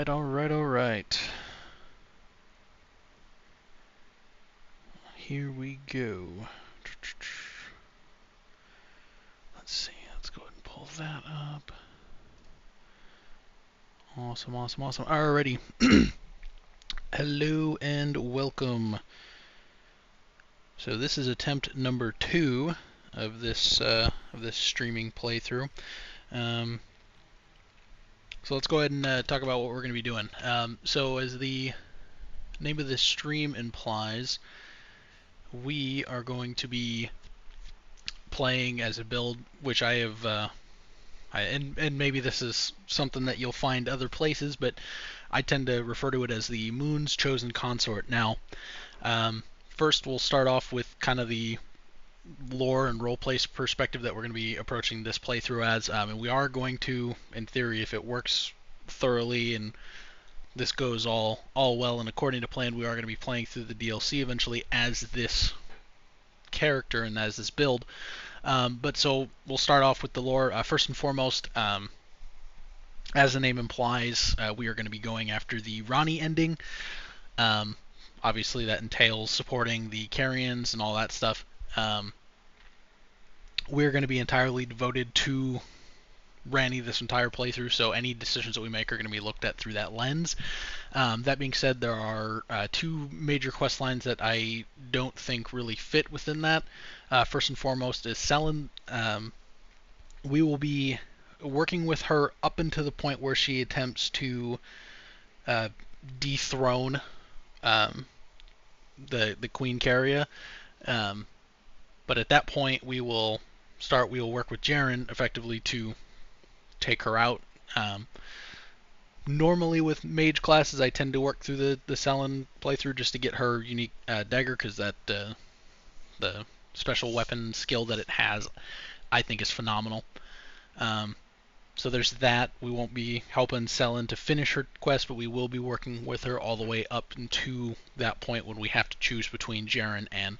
Alright. Here we go. Let's see, let's go ahead and pull that up. Awesome. Alrighty. Hello and welcome. So this is attempt number 2 of this streaming playthrough. So let's go ahead and talk about what we're going to be doing. So as the name of this stream implies, we are going to be playing as a build which I have, and maybe this is something that you'll find other places, but I tend to refer to it as the Moons Consort. Now, first we'll start off with kind of the lore and roleplay perspective that we're going to be approaching this playthrough as, and we are going to, in theory, if it works thoroughly and this goes all well and according to plan, we are going to be playing through the DLC eventually as this character and as this build. But so we'll start off with the lore. First and foremost, as the name implies, we are going to be going after the Ranni ending. Obviously that entails supporting the Carians and all that stuff. We're going to be entirely devoted to Ranni this entire playthrough, so any decisions that we make are going to be looked at through that lens. That being said, there are 2 major quest lines that I don't think really fit within that. First and foremost is Selen. We will be working with her up until the point where she attempts to dethrone the Queen Caria. But at that point, we will work with Jaren effectively to take her out. Normally with mage classes, I tend to work through the Selen playthrough just to get her unique dagger, because that the special weapon skill that it has, I think, is phenomenal. So there's that. We won't be helping Selen to finish her quest, but we will be working with her all the way up to that point when we have to choose between Jaren and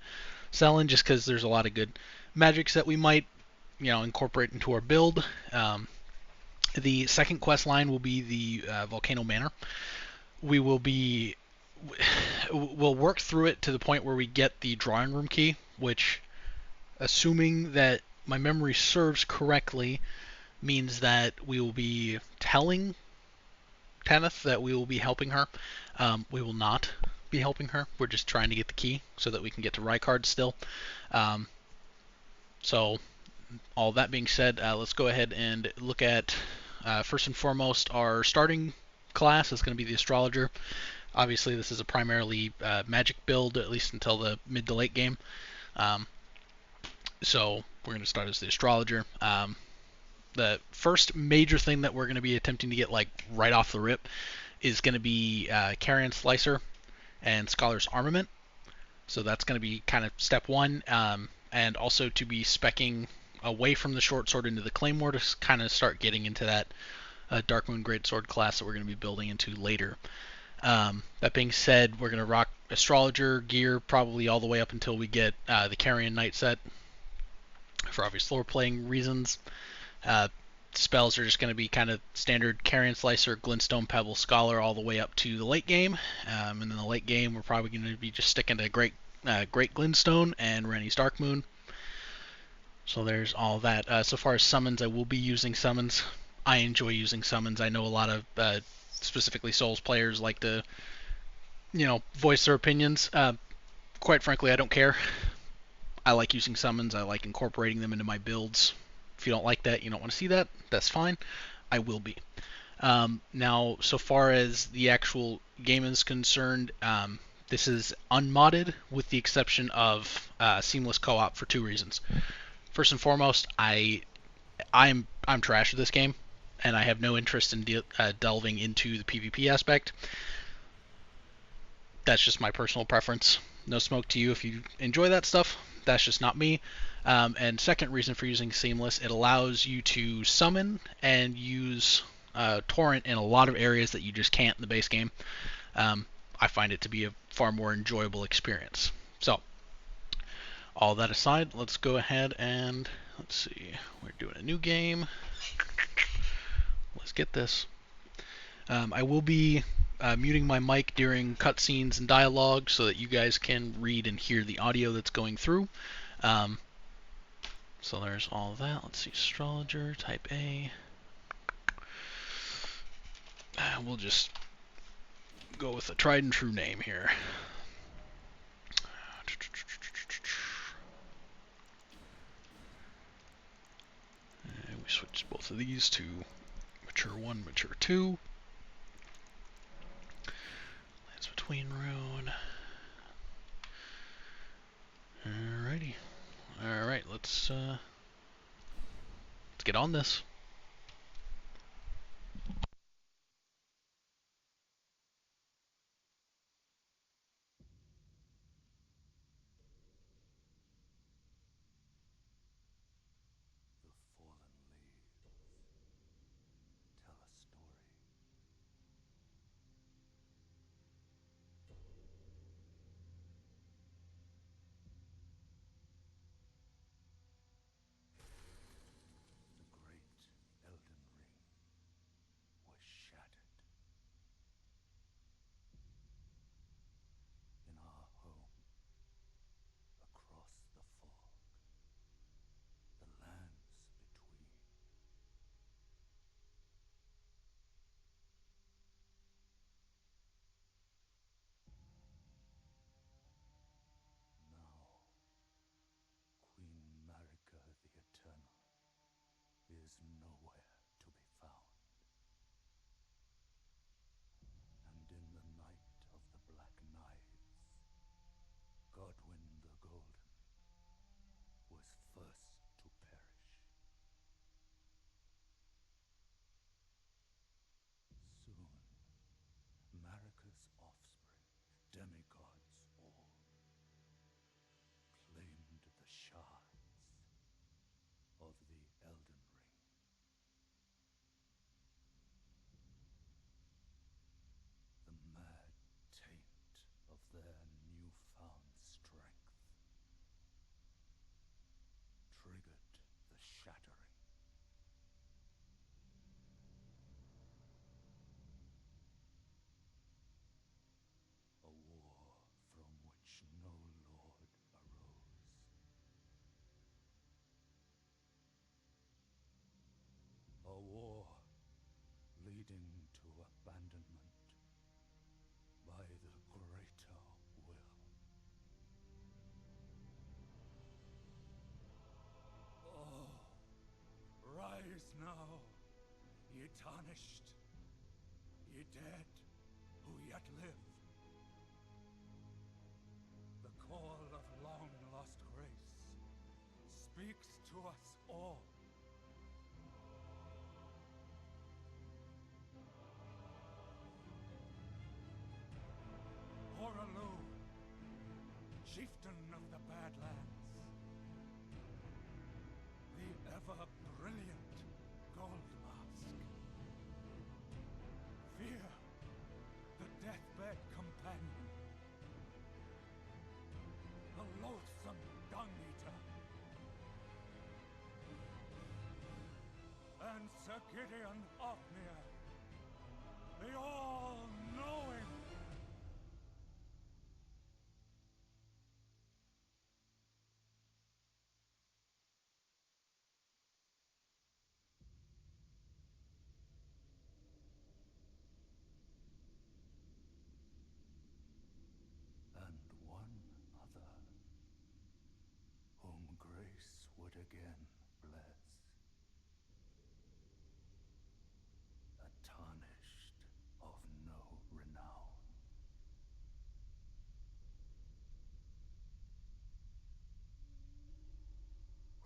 Selen, just because there's a lot of good magics that we might, incorporate into our build. The second quest line will be the Volcano Manor. We'll work through it to the point where we get the drawing room key, which, assuming that my memory serves correctly, means that we will be telling Tanith that we will be helping her. We will not be helping her. We're just trying to get the key so that we can get to Rykard still. So all that being said, let's go ahead and look at, first and foremost, our starting class is going to be the Astrologer. Obviously, this is a primarily magic build, at least until the mid to late game. So we're going to start as the Astrologer. The first major thing that we're going to be attempting to get right off the rip is going to be Carian Slicer and Scholar's Armament. So that's going to be kind of step 1, and also to be speccing away from the short sword into the Claymore to kind of start getting into that darkmoon greatsword class that we're going to be building into later. That being said, we're going to rock Astrologer gear probably all the way up until we get the Carian Knight set, for obvious lore playing reasons. Spells are just going to be kind of standard Carian Slicer, glintstone, pebble, scholar, all the way up to the late game. And in the late game, we're probably going to be just sticking to great glintstone and Ranni's darkmoon. So there's all that. So far as summons, I will be using summons. I enjoy using summons. I know a lot of specifically Souls players like to, voice their opinions. Quite frankly, I don't care. I like using summons. I like incorporating them into my builds. If you don't like that, you don't want to see that, that's fine. I will be. Now, so far as the actual game is concerned, this is unmodded with the exception of seamless co-op for 2 reasons. First and foremost, I'm trash at this game, and I have no interest in delving into the PvP aspect. That's just my personal preference. No smoke to you if you enjoy that stuff. That's just not me. And second reason for using Seamless, it allows you to summon and use Torrent in a lot of areas that you just can't in the base game. I find it to be a far more enjoyable experience. So, all that aside, let's go ahead and, let's see, we're doing a new game. Let's get this. I will be muting my mic during cutscenes and dialogue so that you guys can read and hear the audio that's going through. Um, so there's all that. Let's see, Astrologer, type A. We'll just go with a tried and true name here. And we switch both of these to Mature 1, Mature 2. Lands Between Rune. Alrighty. Alright, let's get on this. Tarnished, ye dead who yet live. The call of long-lost grace speaks to us all. Horalu, chieftain of the Badlands, the ever-brilliant Gold Mask. Fear, the deathbed companion, the loathsome dung-eater, and Sir Gideon Ofnir, the all-knowing. Again bless, a tarnished of no renown.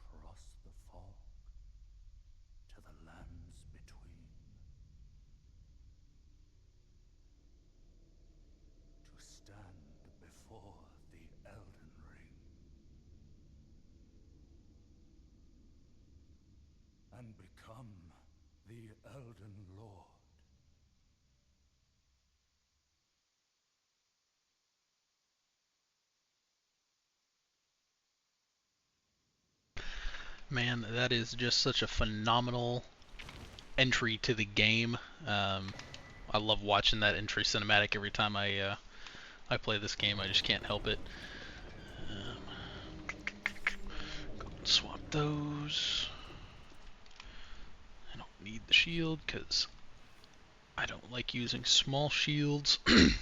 Cross the fog to the lands between, to stand before the Elden Ring. And become the Elden Lord. Man, that is just such a phenomenal entry to the game. I love watching that entry cinematic every time I play this game. I just can't help it. Go and swap those. I don't need the shield because I don't like using small shields. I'm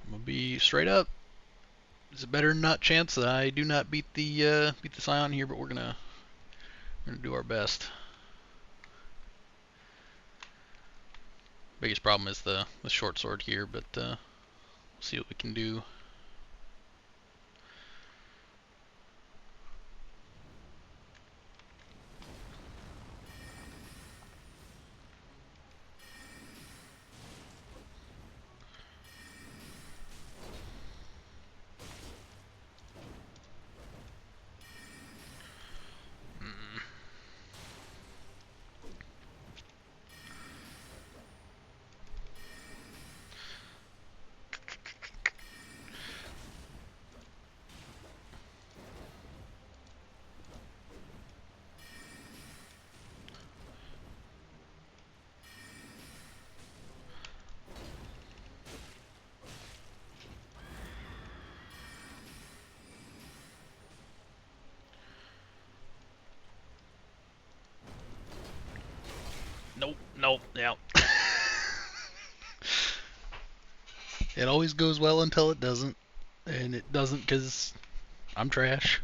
gonna be straight up. There's a better nut chance that I do not beat the Scion here, but we're gonna do our best. Biggest problem is the short sword here, but we'll see what we can do. Nope, nope, yeah. It always goes well until it doesn't, and it doesn't because I'm trash.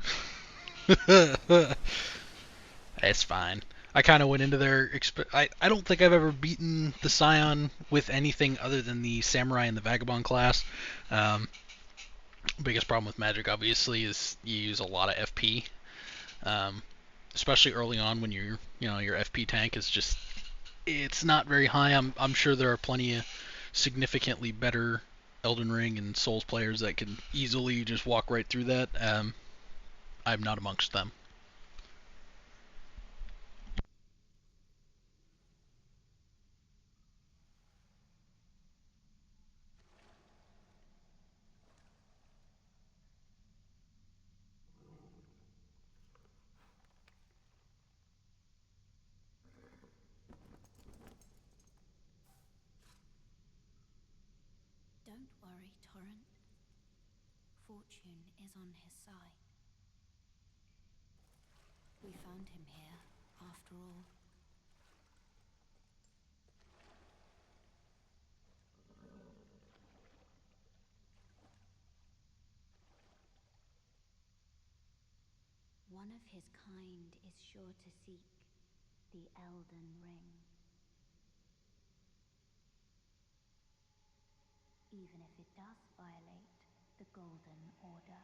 It's fine. I kind of went into their. I don't think I've ever beaten the Scion with anything other than the Samurai and the Vagabond class. Um, Biggest problem with Magic, obviously, is you use a lot of FP, um, especially early on when your FP tank is just it's not very high. I'm sure there are plenty of significantly better Elden Ring and Souls players that can easily just walk right through that. I'm not amongst them. Don't worry, Torrent. Fortune is on his side. We found him here, after all. One of his kind is sure to seek the Elden Ring. Even if it does violate the Golden Order.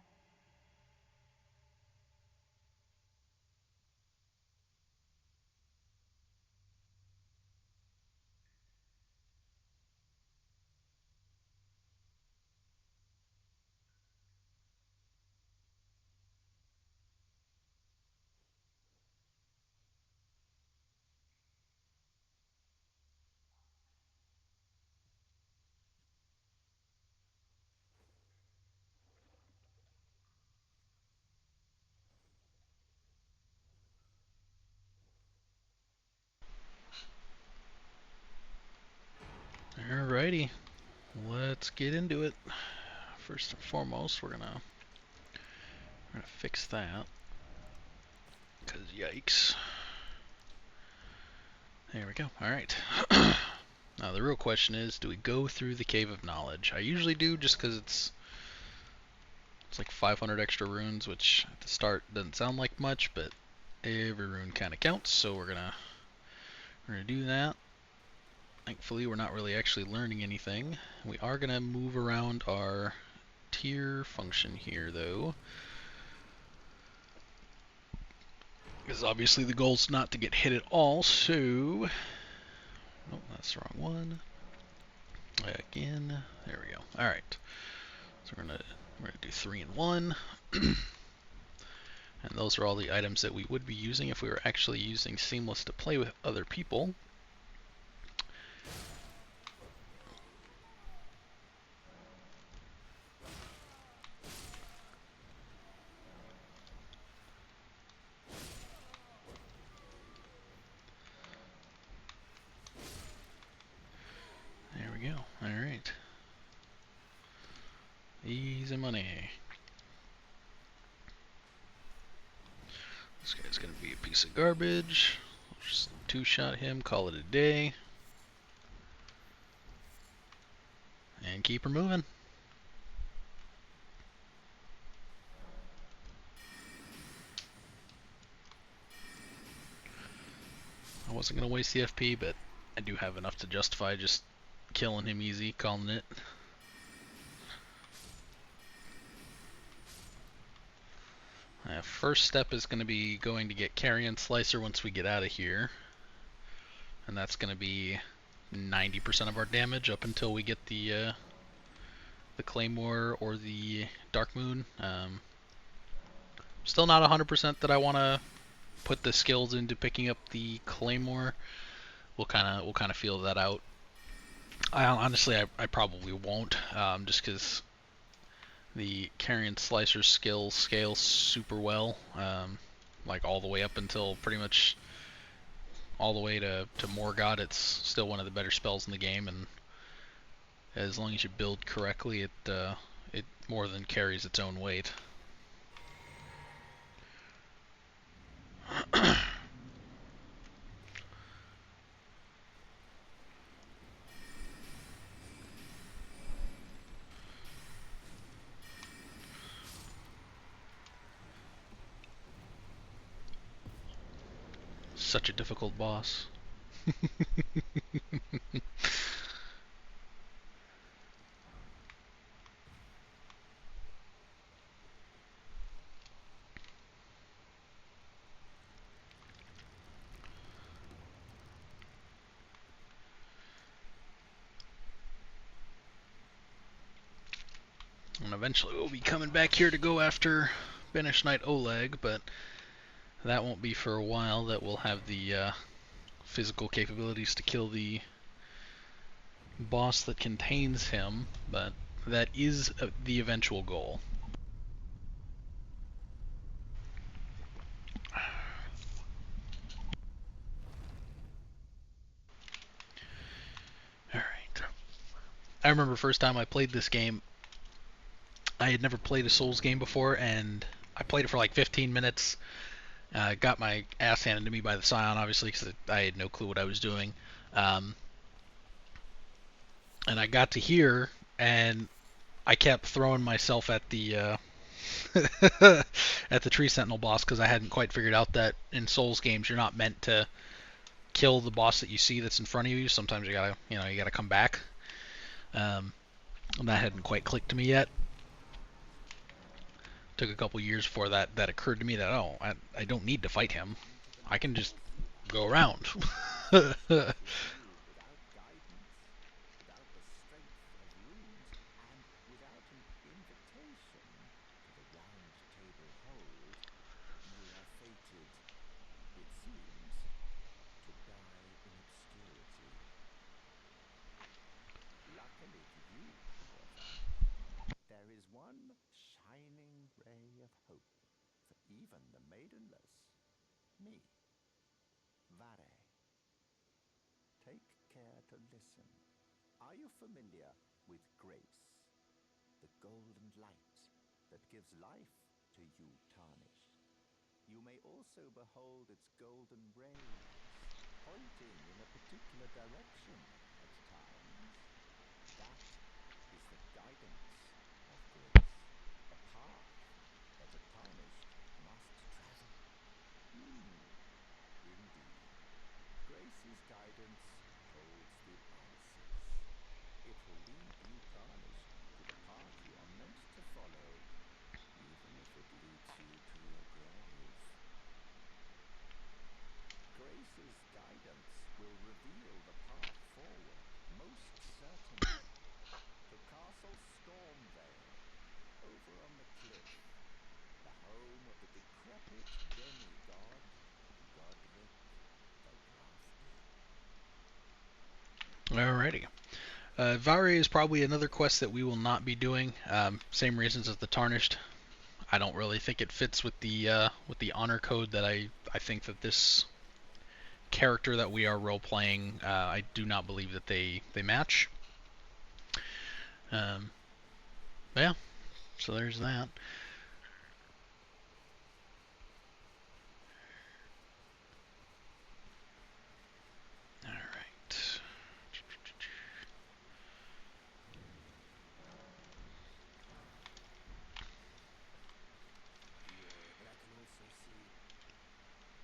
Alrighty, let's get into it. First and foremost, we're gonna fix that. Cause yikes. There we go. Alright. Now the real question is, do we go through the Cave of Knowledge? I usually do just because it's like 500 extra runes, which at the start doesn't sound like much, but every rune kind of counts, so we're gonna do that. Thankfully, we're not really actually learning anything. We are gonna move around our tier function here, though, because obviously the goal is not to get hit at all. So, oh, that's the wrong one. Again, there we go. All right, so we're gonna do 3 and 1. And those are all the items that we would be using if we were actually using Seamless to play with other people. easy money. This guy's gonna be a piece of garbage. Just two-shot him, call it a day. And keep her moving. I wasn't gonna waste the FP, but I do have enough to justify just killing him easy, calling it. First step is going to be going to get Carian Slicer once we get out of here. And that's going to be 90% of our damage up until we get the Claymore or the darkmoon. Still not 100% that I want to put the skills into picking up the Claymore. We'll kind of feel that out. Honestly, I probably won't, just because the Carian Slicer skill scales super well, like all the way up until pretty much all the way to Morgott. It's still one of the better spells in the game, and as long as you build correctly, it more than carries its own weight. Such a difficult boss. And eventually we'll be coming back here to go after Banished Knight Oleg, but that won't be for a while. That we'll have the physical capabilities to kill the boss that contains him, but that is the eventual goal. Alright. I remember first time I played this game, I had never played a Souls game before, and I played it for like 15 minutes. Got my ass handed to me by the Scion, obviously, because I had no clue what I was doing. And I got to here, and I kept throwing myself at the at the Tree Sentinel boss because I hadn't quite figured out that in Souls games you're not meant to kill the boss that you see that's in front of you. Sometimes you gotta come back. And that hadn't quite clicked to me yet. Took a couple years before that occurred to me that I don't need to fight him. I can just go around. Even the maidenless, me, Vare. Take care to listen. Are you familiar with grace, the golden light that gives life to you tarnished? You may also behold its golden rays, pointing in a particular direction at times. That is the guidance of grace, a path that the tarnished must travel. Indeed. Grace's guidance holds the answers. It will lead you tarnished to the path you are meant to follow, even if it leads you to your grave. Grace's guidance will reveal the path forward, most certainly. To Castle Stormvale, over on the cliff, the home of the decrepit demigod, Godric the Crafty. Alrighty. Vare is probably another quest that we will not be doing. Same reasons as the Tarnished. I don't really think it fits with the honor code that I think that this character that we are role playing. I do not believe that they match. Yeah, So there's that. Alright. Yeah, but I can also see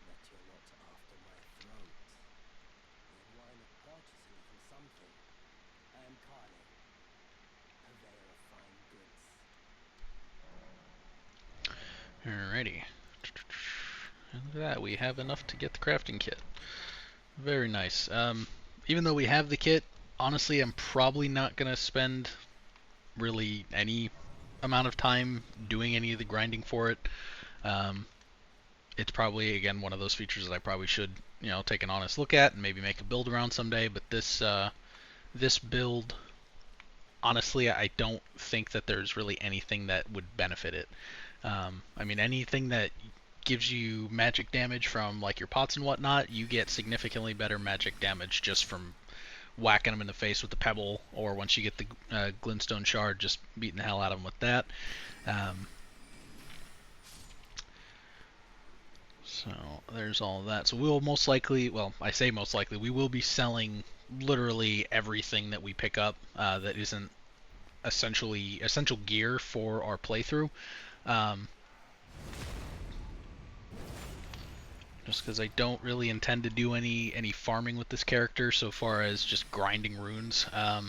that you're not after my throat. Then why not purchase a little something? I am Carly, purveyor of fine goods. Alrighty. And look at that, we have enough to get the crafting kit. Very nice. Even though we have the kit, honestly, I'm probably not going to spend really any amount of time doing any of the grinding for it. It's probably, again, one of those features that I probably should, take an honest look at and maybe make a build around someday. But this build, honestly, I don't think that there's really anything that would benefit it. I mean, anything that gives you magic damage from like your pots and whatnot, you get significantly better magic damage just from whacking them in the face with the pebble, or once you get the glintstone shard, just beating the hell out of them with that. Um, so there's all of that. So we'll most likely, well, I say most likely, we will be selling literally everything that we pick up that isn't essential gear for our playthrough. Um, just because I don't really intend to do any farming with this character so far as just grinding runes. I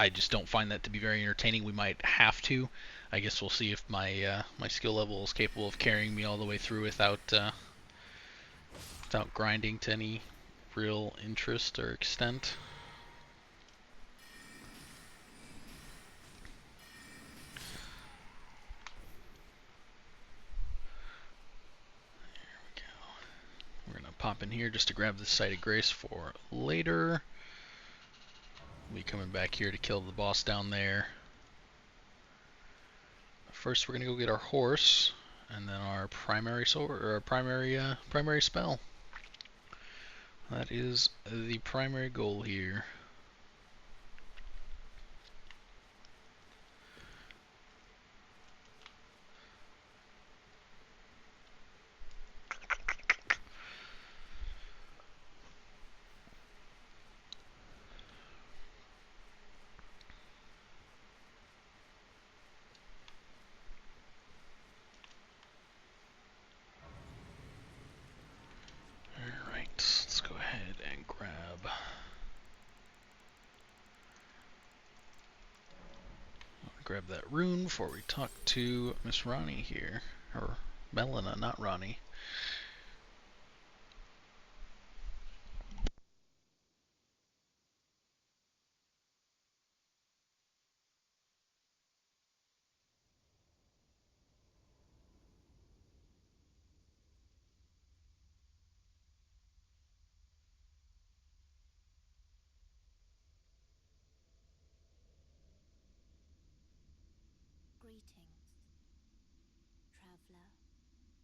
just don't find that to be very entertaining. We might have to. I guess we'll see if my skill level is capable of carrying me all the way through without grinding to any real interest or extent. There we go. We're gonna pop in here just to grab the Site of Grace for later. We'll be coming back here to kill the boss down there. First, we're gonna go get our horse, and then our primary sword or our primary spell. That is the primary goal here. Alright, let's go ahead and grab that rune before we talk to Miss Ranni here. Or Rellana, not Ranni. Greetings, traveler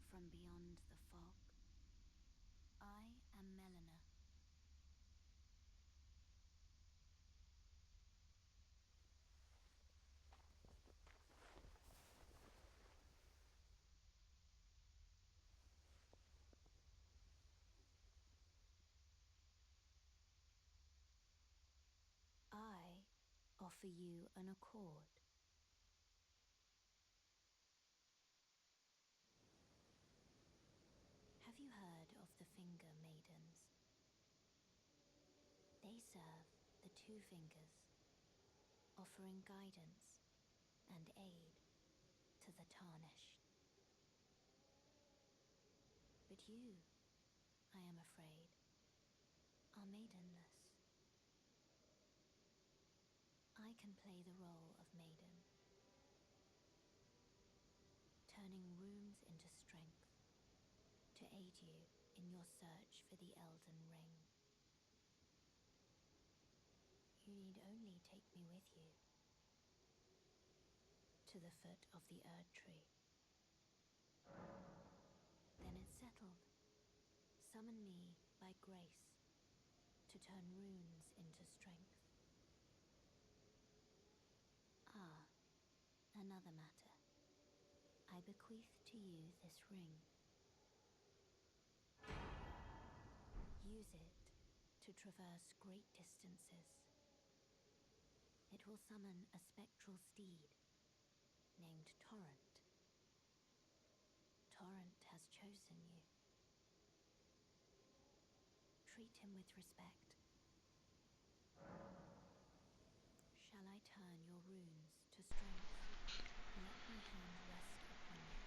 from beyond the fog. I am Rellana. I offer you an accord. Have you heard of the Finger Maidens? They serve the two fingers, offering guidance and aid to the tarnished. But you, I am afraid, are maidenless. I can play the role of maiden, turning runes into strength to aid you in your search for the Elden Ring. You need only take me with you to the foot of the Erd Tree. Then it's settled. Summon me by grace to turn runes into strength. Ah, another matter. I bequeath to you this ring. Use it to traverse great distances. It will summon a spectral steed named Torrent. Torrent has chosen you. Treat him with respect. Shall I turn your runes to strength? Let my hand rest upon you.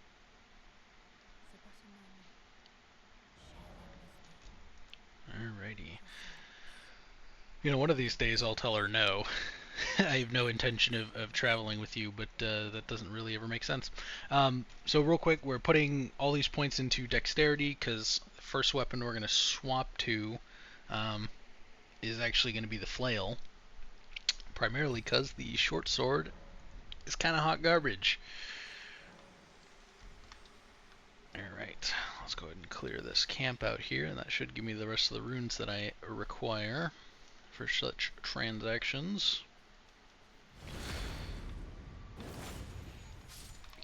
For but a moment, share them with me. Alrighty. For silence. You know, one of these days I'll tell her no. I have no intention of traveling with you, but that doesn't really ever make sense. So real quick, we're putting all these points into dexterity, because the first weapon we're going to swap to is actually going to be the flail. Primarily because the short sword is kind of hot garbage. Alright, let's go ahead and clear this camp out here, and that should give me the rest of the runes that I require for such transactions.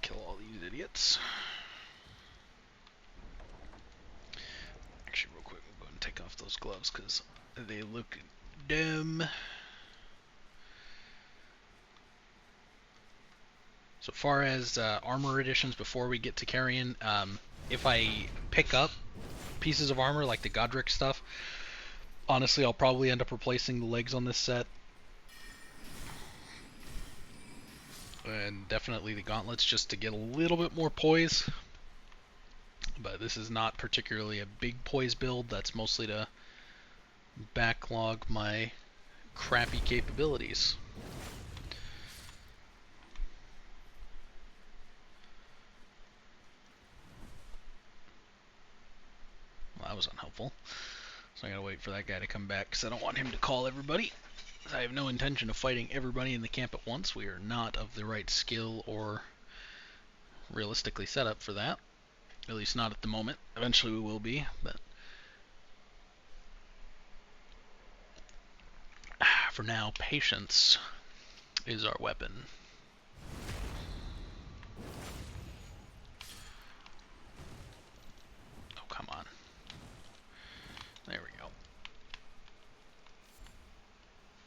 Kill all these idiots. Actually, real quick, we'll go ahead and take off those gloves because they look dumb. So far as armor additions before we get to Carian, if I pick up pieces of armor like the Godric stuff, honestly I'll probably end up replacing the legs on this set. And definitely the gauntlets, just to get a little bit more poise. But this is not particularly a big poise build, that's mostly to backlog my crappy capabilities. Well, that was unhelpful. So I gotta wait for that guy to come back, because I don't want him to call everybody. I have no intention of fighting everybody in the camp at once. We are not of the right skill or realistically set up for that. At least not at the moment. Eventually we will be, but for now, patience is our weapon. Oh, come on. There we go.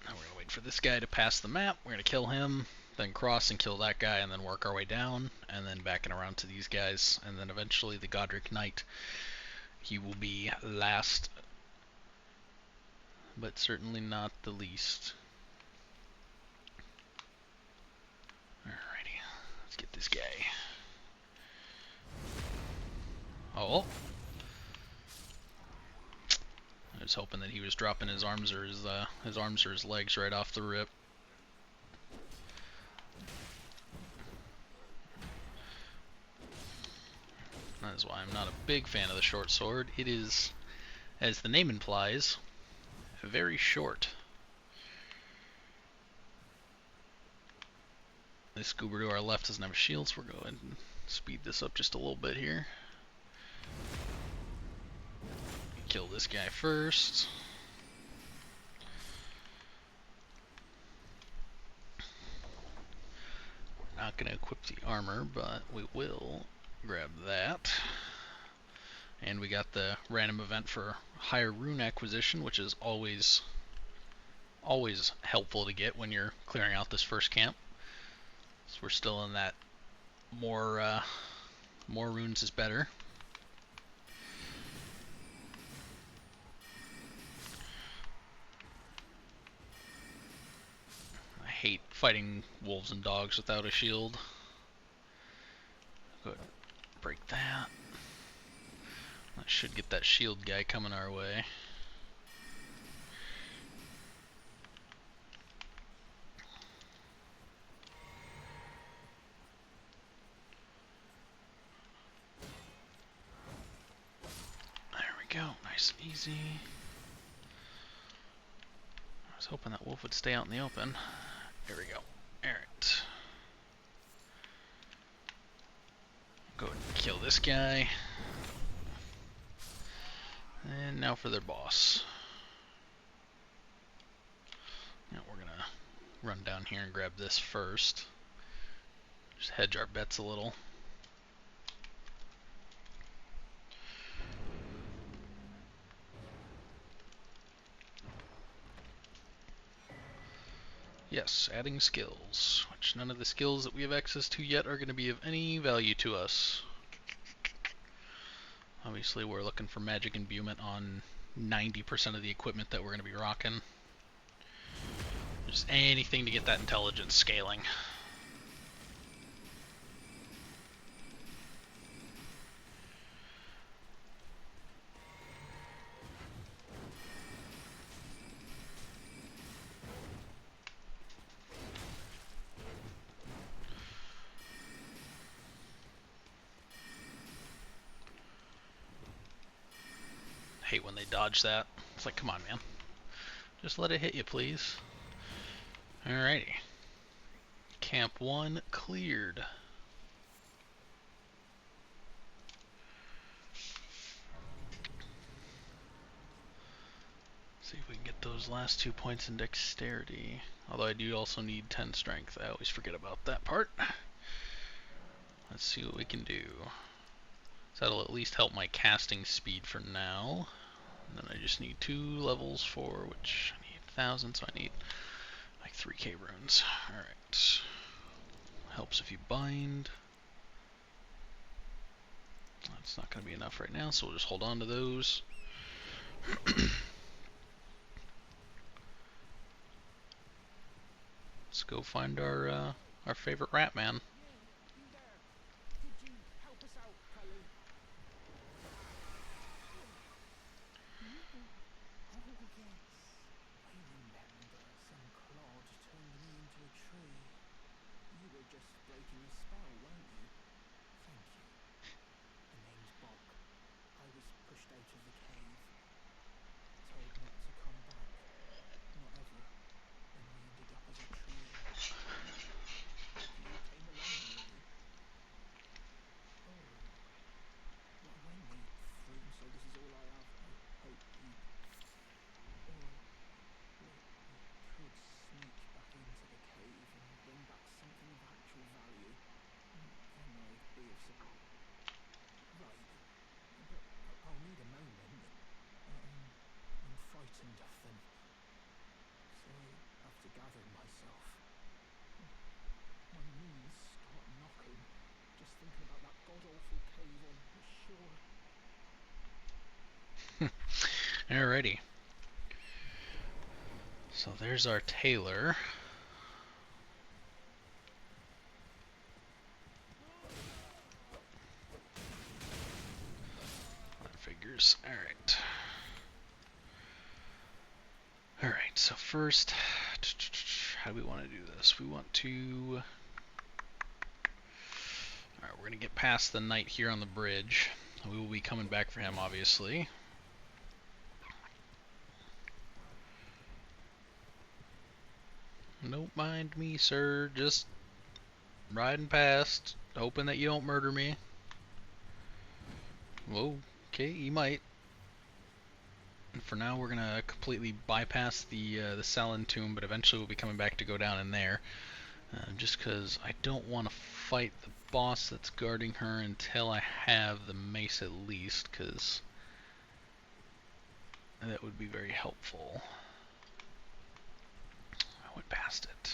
Now we're going to wait for this guy to pass the map. We're going to kill him, then cross and kill that guy, and then work our way down, and then backing around to these guys, and then eventually the Godric Knight. He will be last, but certainly not the least. Alrighty, let's get this guy. Oh, I was hoping that he was dropping his arms or his legs right off the rip. That is why I'm not a big fan of the short sword. It is, as the name implies, very short. This goober to our left doesn't have a shield, so we're going to speed this up just a little bit here. Kill this guy first. Not going to equip the armor, but we will grab that. And we got the random event for higher rune acquisition, which is always helpful to get when you're clearing out this first camp. So we're still in that more runes is better. I hate fighting wolves and dogs without a shield. Go ahead and break that. That should get that shield guy coming our way. There we go, nice and easy. I was hoping that wolf would stay out in the open. There we go. Alright. Go ahead and kill this guy. And now for their boss. Now we're gonna run down here and grab this first. Just hedge our bets a little. Yes, adding skills, which none of the skills that we have access to yet are going to be of any value to us. Obviously, we're looking for magic imbuement on 90% of the equipment that we're going to be rocking. Just anything to get that intelligence scaling. I hate when they dodge that. It's like, come on, man. Just let it hit you, please. Alrighty. Camp 1 cleared. See if we can get those last 2 points in dexterity. Although I do also need 10 strength. I always forget about that part. Let's see what we can do. So that'll at least help my casting speed for now. And then I just need 2 levels for which I need 1,000, so I need like 3k runes. Alright. Helps if you bind. That's not going to be enough right now, so we'll just hold on to those. Let's go find our favorite rat man. You there. Did you help us out, Cully? Oh, yes. I remember some clod turned me into a tree. You were just breaking a spell, weren't you? Thank you. The name's Bog. I was pushed out of the cave. Told not to come back. Not ever. And we ended up as a tree. You came along, really. Oh. Well, I won't eat fruit, so this is all I have. I hope you... Or we could sneak back into the cave and bring back something of actual value. Then I'd be of support. Right. But I'll need a moment. I'm frightened of them. So I have to gather myself. My knees start knocking. Just thinking about that god-awful cave on the shore. Alrighty. So there's our tailor. That figures. Alright. Alright, so first, how do we want to do this? We want to... Alright, we're going to get past the knight here on the bridge. We will be coming back for him, obviously. Don't mind me, sir. Just riding past, hoping that you don't murder me. Whoa, okay, you might. And for now, we're gonna completely bypass the Salin tomb, but eventually we'll be coming back to go down in there. Just because I don't want to fight the boss that's guarding her until I have the mace at least, because that would be very helpful. I went past it.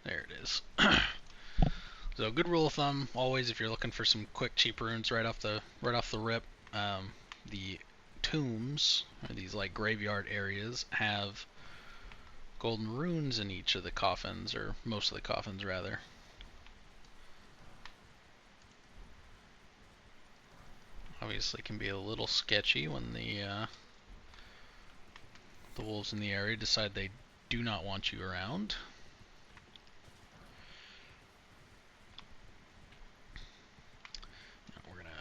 There it is. So good rule of thumb, always if you're looking for some quick cheap runes right off the rip, the tombs, or these like graveyard areas, have golden runes in each of the coffins, or most of the coffins rather. Obviously it can be a little sketchy when the wolves in the area decide they do not want you around.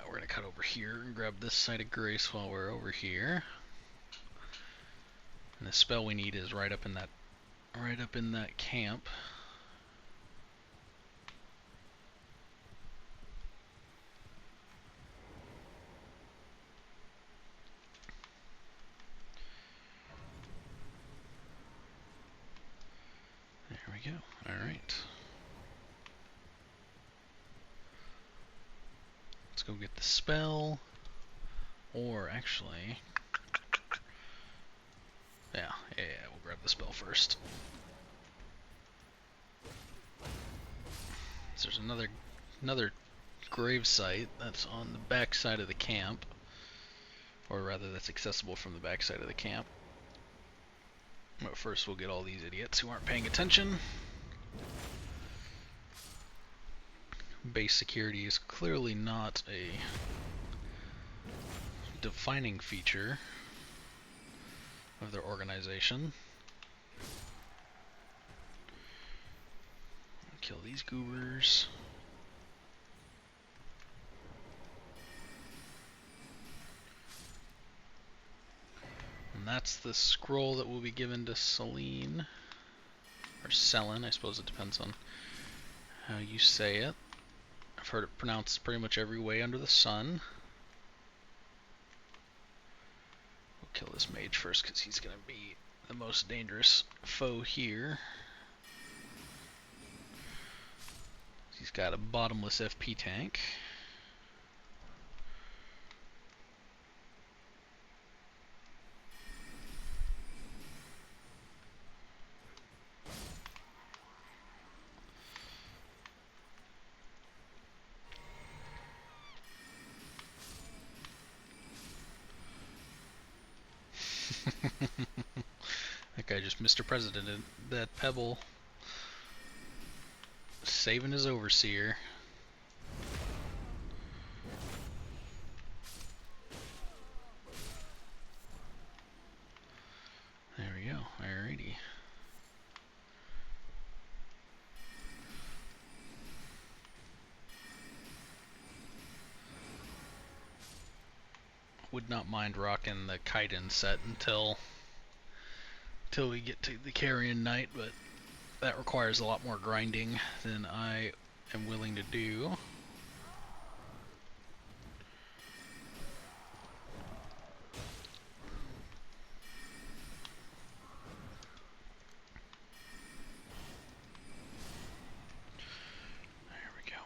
We're gonna cut over here and grab this side of grace while we're over here. And the spell we need is right up in that camp. There we go. Alright. Let's go get the spell. Or actually... Yeah, we'll grab the spell first. So there's another grave site that's on the back side of the camp. Or rather, that's accessible from the back side of the camp. But first we'll get all these idiots who aren't paying attention. Base security is clearly not a defining feature of their organization. Kill these goobers. And that's the scroll that will be given to Celine. Or Selin, I suppose it depends on how you say it. I've heard it pronounced pretty much every way under the sun. We'll kill this mage first because he's going to be the most dangerous foe here. He's got a bottomless FP tank. That guy just Mr. President, that pebble, saving his overseer. There we go, alrighty. Would not mind rocking the Kaiden set until we get to the Carian Knight, but that requires a lot more grinding than I am willing to do. There we go.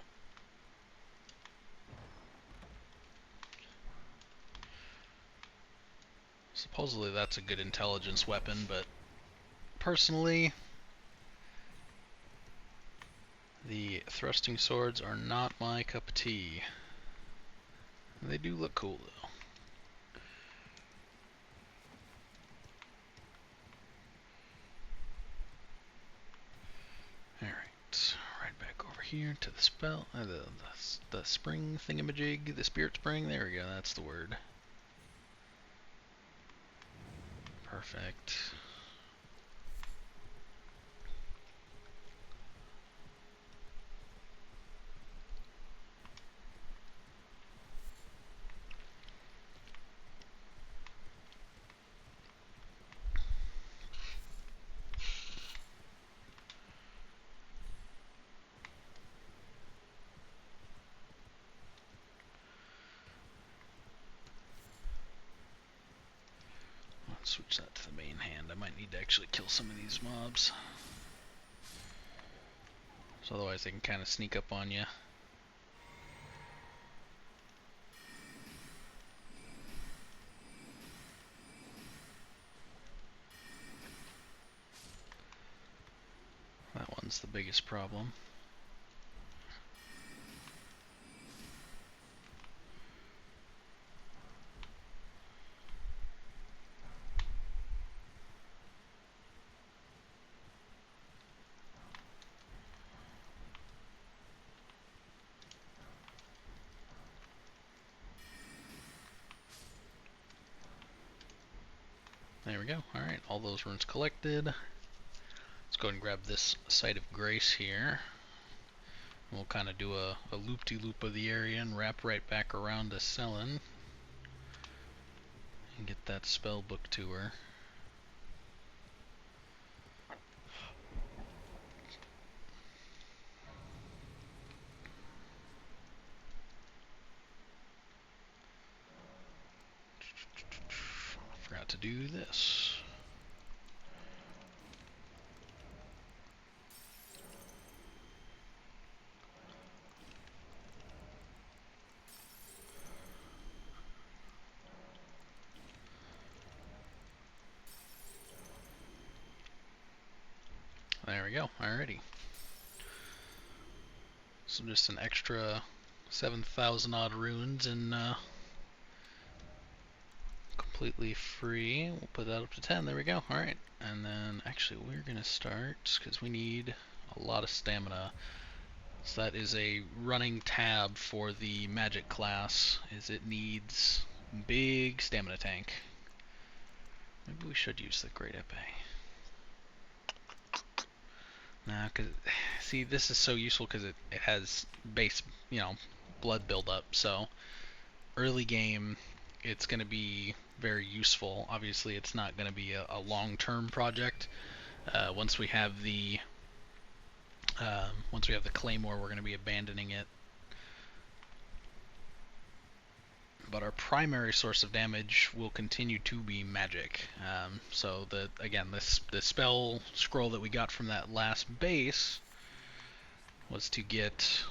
Supposedly that's a good intelligence weapon, but personally, the thrusting swords are not my cup of tea. They do look cool though. Alright, right back over here to the spell, the spring thingamajig, the spirit spring, there we go, that's the word. Perfect. Switch that to the main hand. I might need to actually kill some of these mobs. So otherwise they can kind of sneak up on you. That one's the biggest problem. There we go. Alright, all those runes collected. Let's go ahead and grab this Site of Grace here. We'll kind of do a loop-de-loop of the area and wrap right back around to Selin. And get that spell book to her. Forgot to do this. go. Alrighty. So just an extra 7,000 odd runes and completely free. We'll put that up to 10. There we go. Alright. And then actually we're going to start because we need a lot of stamina. So that is a running tab for the magic class, is it needs big stamina tank. Maybe we should use the great epee. Nah, cause see, this is so useful because it has base, blood buildup. So early game, it's going to be very useful. Obviously, it's not going to be a long-term project. Once we have the Claymore, we're going to be abandoning it. But our primary source of damage will continue to be magic. So again, the spell scroll that we got from that last base was to get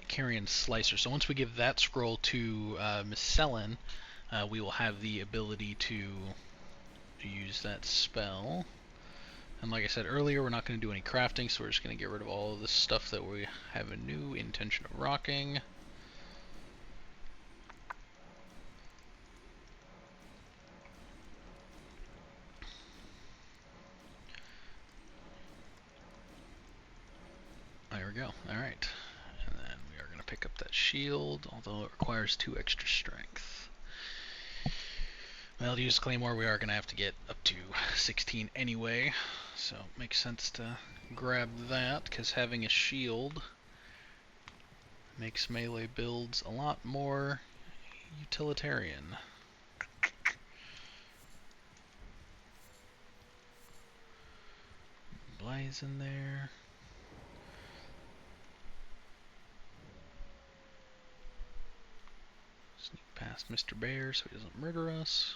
Carian Slicer. So once we give that scroll to Miss Selin, we will have the ability to use that spell. And like I said earlier, we're not going to do any crafting, so we're just going to get rid of all of this stuff that we have a new intention of rocking. There we go. Alright. And then we are going to pick up that shield, although it requires 2 extra strength. Well, to use Claymore, we are going to have to get up to 16 anyway, so it makes sense to grab that, because having a shield makes melee builds a lot more utilitarian. Blaze in there. Sneak past Mr. Bear so he doesn't murder us.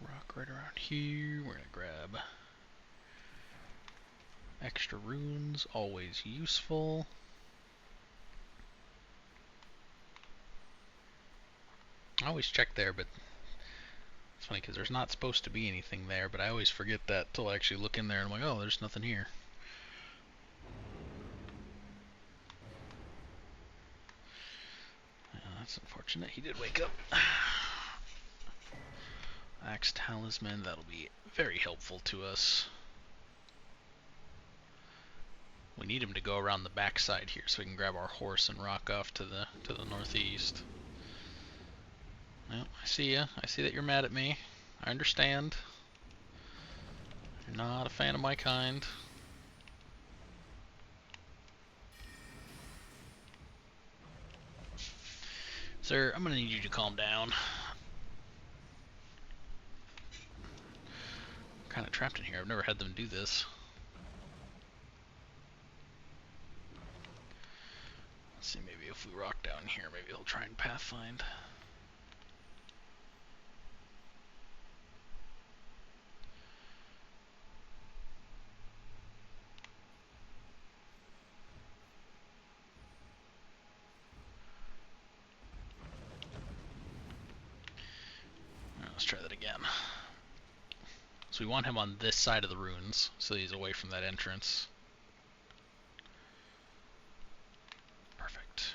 Rock right around here. We're gonna grab extra runes, always useful. I always check there, but it's funny because there's not supposed to be anything there, but I always forget that till I actually look in there and I'm like, oh, there's nothing here. That's unfortunate. He did wake up. Axe Talisman, that'll be very helpful to us. We need him to go around the backside here so we can grab our horse and rock off to the northeast. Well, I see ya. I see that you're mad at me. I understand. You're not a fan of my kind. Sir, I'm gonna need you to calm down. I'm kind of trapped in here. I've never had them do this. Let's see, maybe if we rock down here, maybe he'll try and pathfind. Let's try that again. So we want him on this side of the runes, so he's away from that entrance. Perfect.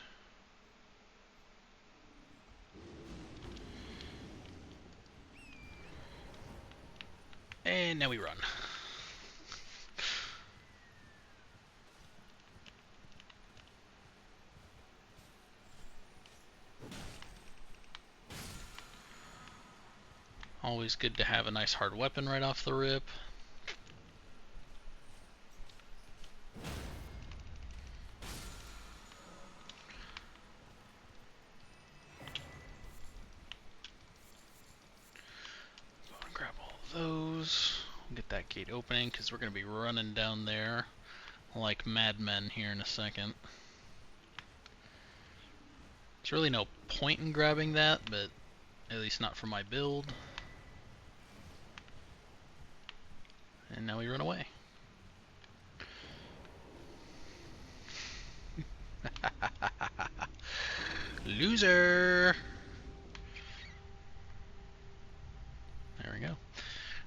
And now we run. Always good to have a nice hard weapon right off the rip. Go and grab all of those. Get that gate opening because we're going to be running down there like madmen here in a second. There's really no point in grabbing that, but at least not for my build. And now we run away. Loser! There we go.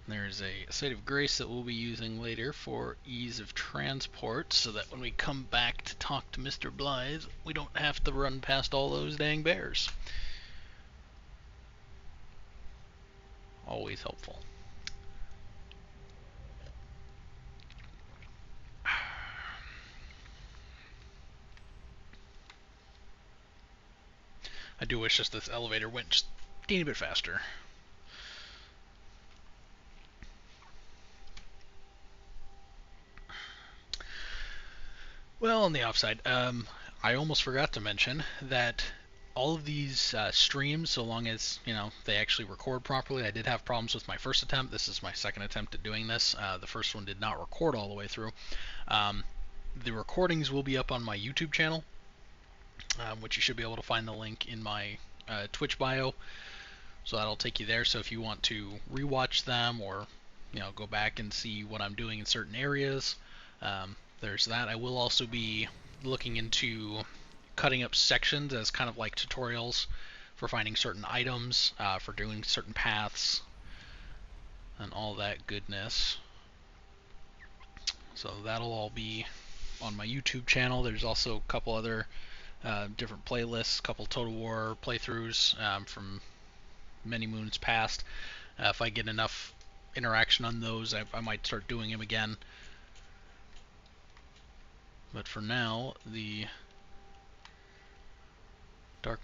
There's a site of grace that we'll be using later for ease of transport, so that when we come back to talk to Mr. Blythe, we don't have to run past all those dang bears. Always helpful. I do wish just this elevator went just a teeny bit faster. Well, on the offside, I almost forgot to mention that all of these streams, so long as they actually record properly. I did have problems with my first attempt. This is my second attempt at doing this. The first one did not record all the way through. The recordings will be up on my YouTube channel, which you should be able to find the link in my Twitch bio. So that'll take you there. So if you want to rewatch them or go back and see what I'm doing in certain areas, there's that. I will also be looking into cutting up sections as kind of like tutorials for finding certain items, for doing certain paths, and all that goodness. So that'll all be on my YouTube channel. There's also a couple other different playlists, a couple Total War playthroughs from many moons past. If I get enough interaction on those, I might start doing them again. But for now, the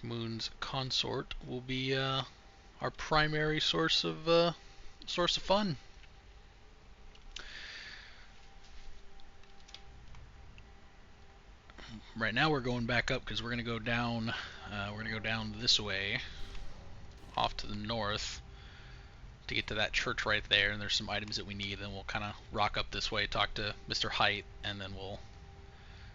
Moons Consort will be our primary source of fun. Right now we're going back up because we're gonna go down. We're gonna go down this way, off to the north, to get to that church right there. And there's some items that we need. Then we'll kind of rock up this way, talk to Mr. Height, and then we'll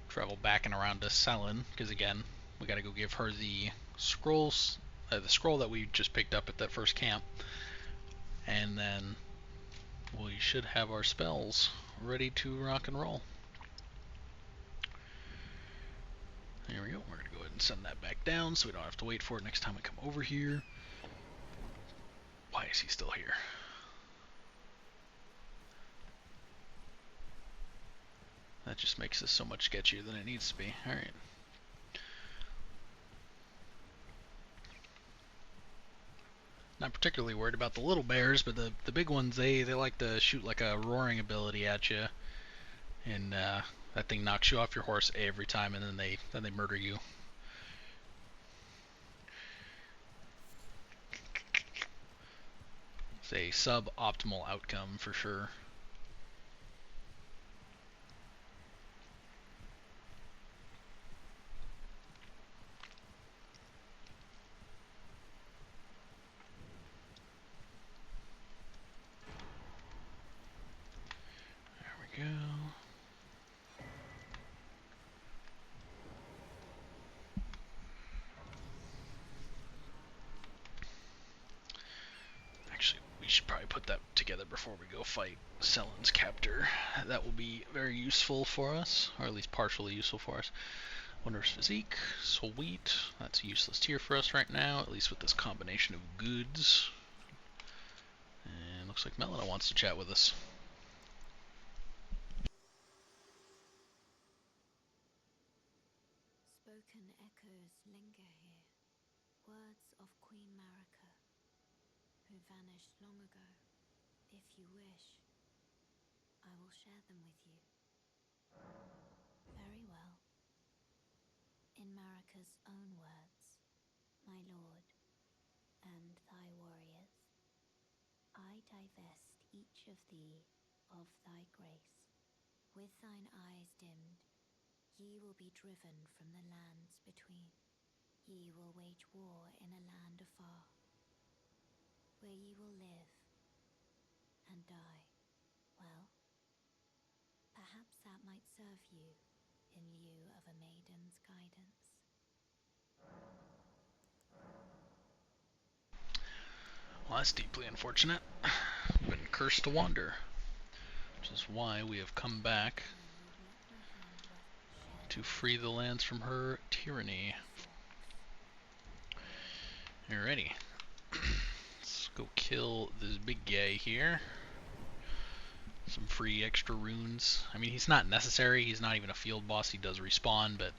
travel back and around to Selin, because again, we got to go give her the scrolls, the scroll that we just picked up at that first camp, and then we should have our spells ready to rock and roll. There we go. We're going to go ahead and send that back down so we don't have to wait for it next time we come over here. Why is he still here? That just makes this so much sketchier than it needs to be. Alright. Not particularly worried about the little bears, but the big ones, they like to shoot like a roaring ability at you. And that thing knocks you off your horse every time, and then they murder you. It's a suboptimal outcome for sure. There we go. We should probably put that together before we go fight Selin's captor. That will be very useful for us, or at least partially useful for us. Wondrous Physique, sweet. That's a useless tier for us right now, at least with this combination of goods. And looks like Melina wants to chat with us. Spoken echoes linger here, words of Queen Marika, who vanished long ago. If you wish, I will share them with you. Very well. In Marika's own words, my lord, and thy warriors, I divest each of thee of thy grace. With thine eyes dimmed, ye will be driven from the lands between. Ye will wage war in a land afar, where ye will live and die. Well, perhaps that might serve you in lieu of a maiden's guidance. Well, that's deeply unfortunate. We've been cursed to wander, which is why we have come back to free the lands from her tyranny. Alrighty. Let's go kill this big guy here. Some free extra runes. I mean, he's not necessary. He's not even a field boss. He does respawn, but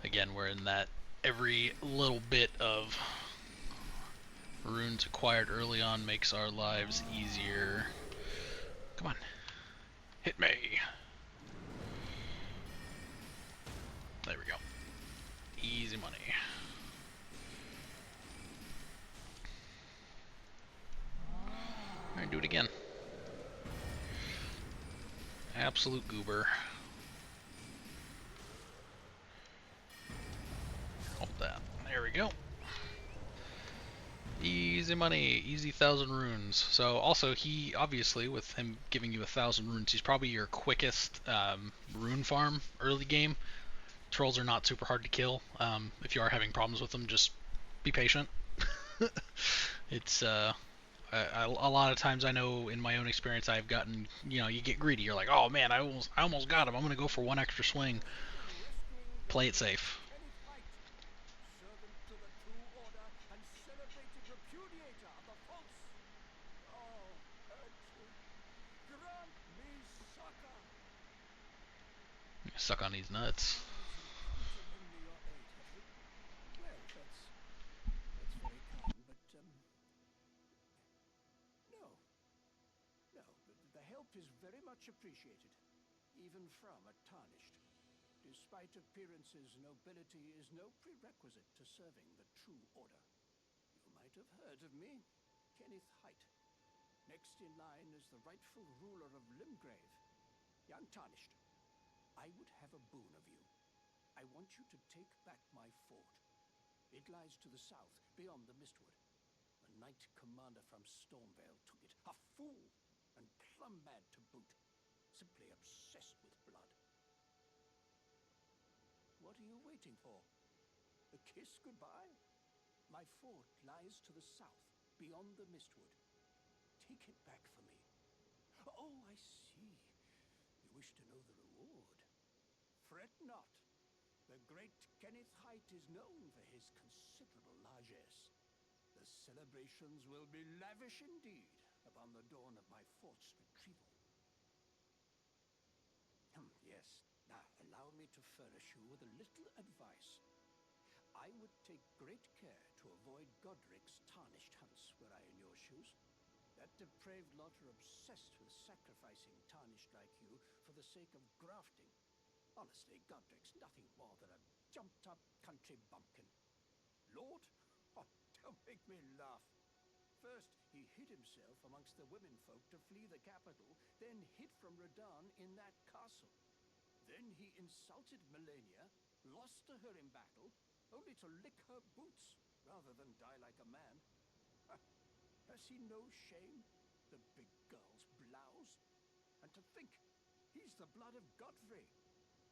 again, we're in that every little bit of runes acquired early on makes our lives easier. Come on. Hit me. There we go. Easy money. Alright, do it again. Absolute goober. Hold that. There we go. Easy money. Easy 1,000 runes. So also, he, obviously, with him giving you 1,000 runes, he's probably your quickest rune farm early game. Trolls are not super hard to kill. If you are having problems with them, just be patient. It's a lot of times I know in my own experience I've gotten, you get greedy. You're like, oh man, I almost got him. I'm gonna go for one extra swing. Play it safe. Kenneth Knight, servant to the true order and celebrated repudiator of the false. Oh, urchin, grant me succor. Suck on these nuts. Come to lend me your aid, have you? Well, that's very kind, but no. No, the help is very much appreciated, even from a tarnished. Despite appearances, nobility is no prerequisite to serving the true order. You might have heard of me, Kenneth Knight. Next in line is the rightful ruler of Limgrave, young Tarnished. I would have a boon of you. I want you to take back my fort. It lies to the south, beyond the Mistwood. A knight commander from Stormvale took it. A fool, and plumb mad to boot. Simply obsessed with blood. What are you waiting for? A kiss goodbye? My fort lies to the south, beyond the Mistwood. Take it back for me. Oh, I see. You wish to know the reward. Fret not. The great Kenneth Knight is known for his considerable largesse. The celebrations will be lavish indeed upon the dawn of my fort's retrieval. Yes. Now, allow me to furnish you with a little advice. I would take great care to avoid Godric's tarnished hunts were I in your shoes. That depraved lot are obsessed with sacrificing tarnished like you for the sake of grafting. Honestly, Godric's nothing more than a jumped-up country bumpkin. Lord? Oh, don't make me laugh. First, he hid himself amongst the womenfolk to flee the capital, then hid from Redan in that castle. Then he insulted Melania, lost to her in battle, only to lick her boots rather than die like a man. Has he no shame, the big girl's blouse? And to think, he's the blood of Godfrey,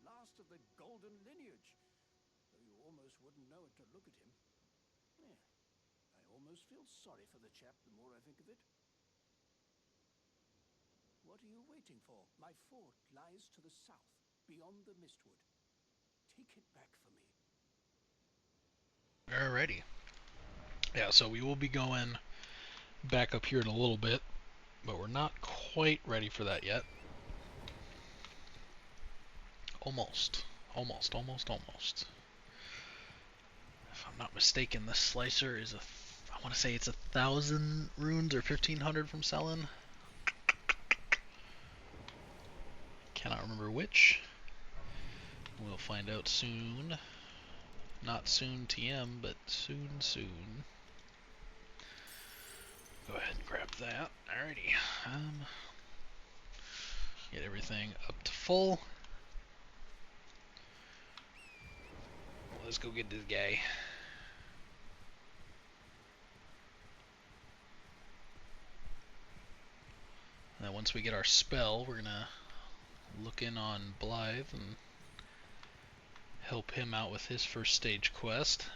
last of the golden lineage, though you almost wouldn't know it to look at him. Yeah, I almost feel sorry for the chap the more I think of it. What are you waiting for? My fort lies to the south, beyond the Mistwood. Take it back for me. Alrighty. Yeah, so we will be going back up here in a little bit, but we're not quite ready for that yet. Almost. Almost, almost, almost. If I'm not mistaken, the slicer is I want to say it's 1,000 runes or 1,500 from selling. Cannot remember which. We'll find out soon. Not soon TM, but soon soon. Go ahead and grab that. Alrighty. Get everything up to full. Let's go get this guy. Now once we get our spell, we're gonna look in on Blythe and help him out with his first stage quest.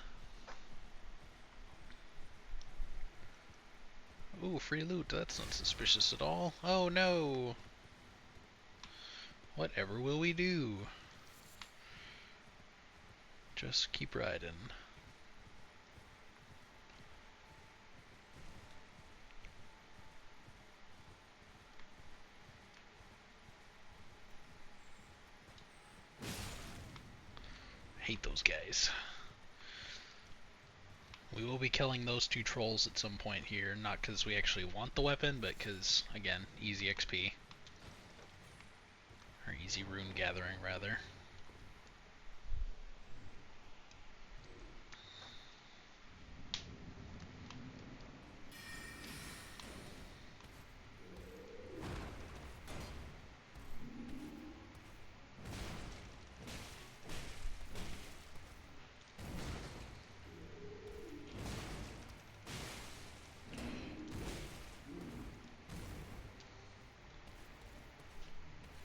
Ooh, free loot. That's not suspicious at all. Oh no! Whatever will we do? Just keep riding. those guys. We will be killing those 2 trolls at some point here, not because we actually want the weapon, but because, again, easy XP. Or easy rune gathering, rather.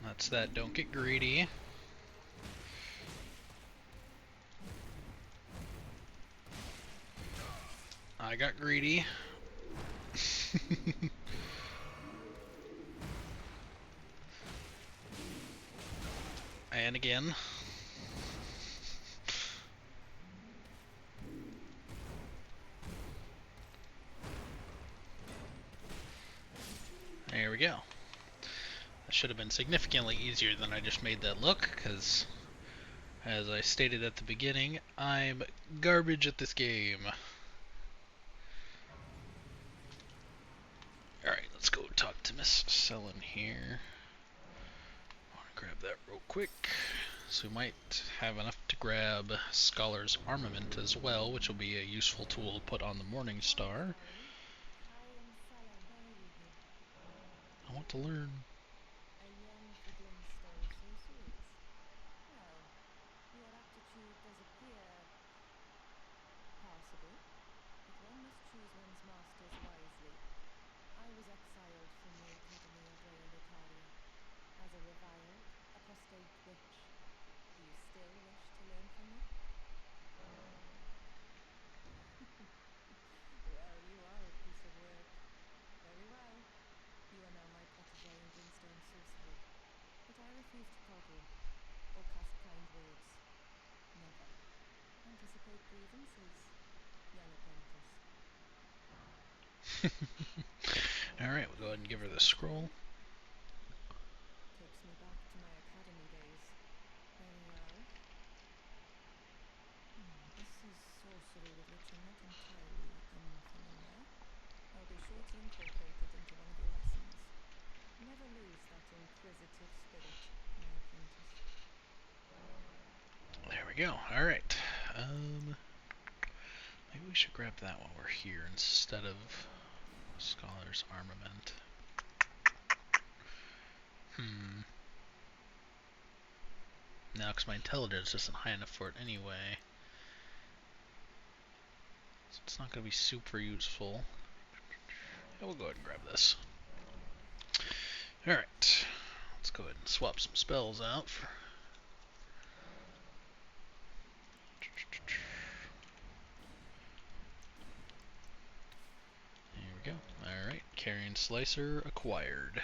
That's that, don't get greedy. I got greedy. And again. There we go. That should have been significantly easier than I just made that look, because, as I stated at the beginning, I'm garbage at this game. Alright, let's go talk to Miss Selin here. I want to grab that real quick. So we might have enough to grab Scholar's Armament as well, which will be a useful tool to put on the Morning Star. I want to learn. A yearn for glintstone sorceries. Well, your aptitude does appear passable, but one must choose one's masters wisely. I was exiled from the Academy of Rellana as a reviled, apostate witch. Do you still wish to learn from me? Well, you are a piece of work. Very well. You are now my protege in glintstone sorcery. But I refuse to coddle or cast kind words. Never. Anticipate grievances, young apprentice. Alright, we'll go ahead and give her the scroll. Takes me back to my academy days. Very well. This is sorcery with which I'm not entirely unfamiliar. I'll be sure to incorporate it into one of your lessons. Never lose that inquisitive spirit, my apprentice. There we go. Alright. Maybe we should grab that while we're here instead of Scholar's Armament. No, because my intelligence isn't high enough for it anyway. So it's not going to be super useful. Yeah, we'll go ahead and grab this. Alright. Let's go ahead and swap some spells out. There we go. Alright, Carian Slicer acquired.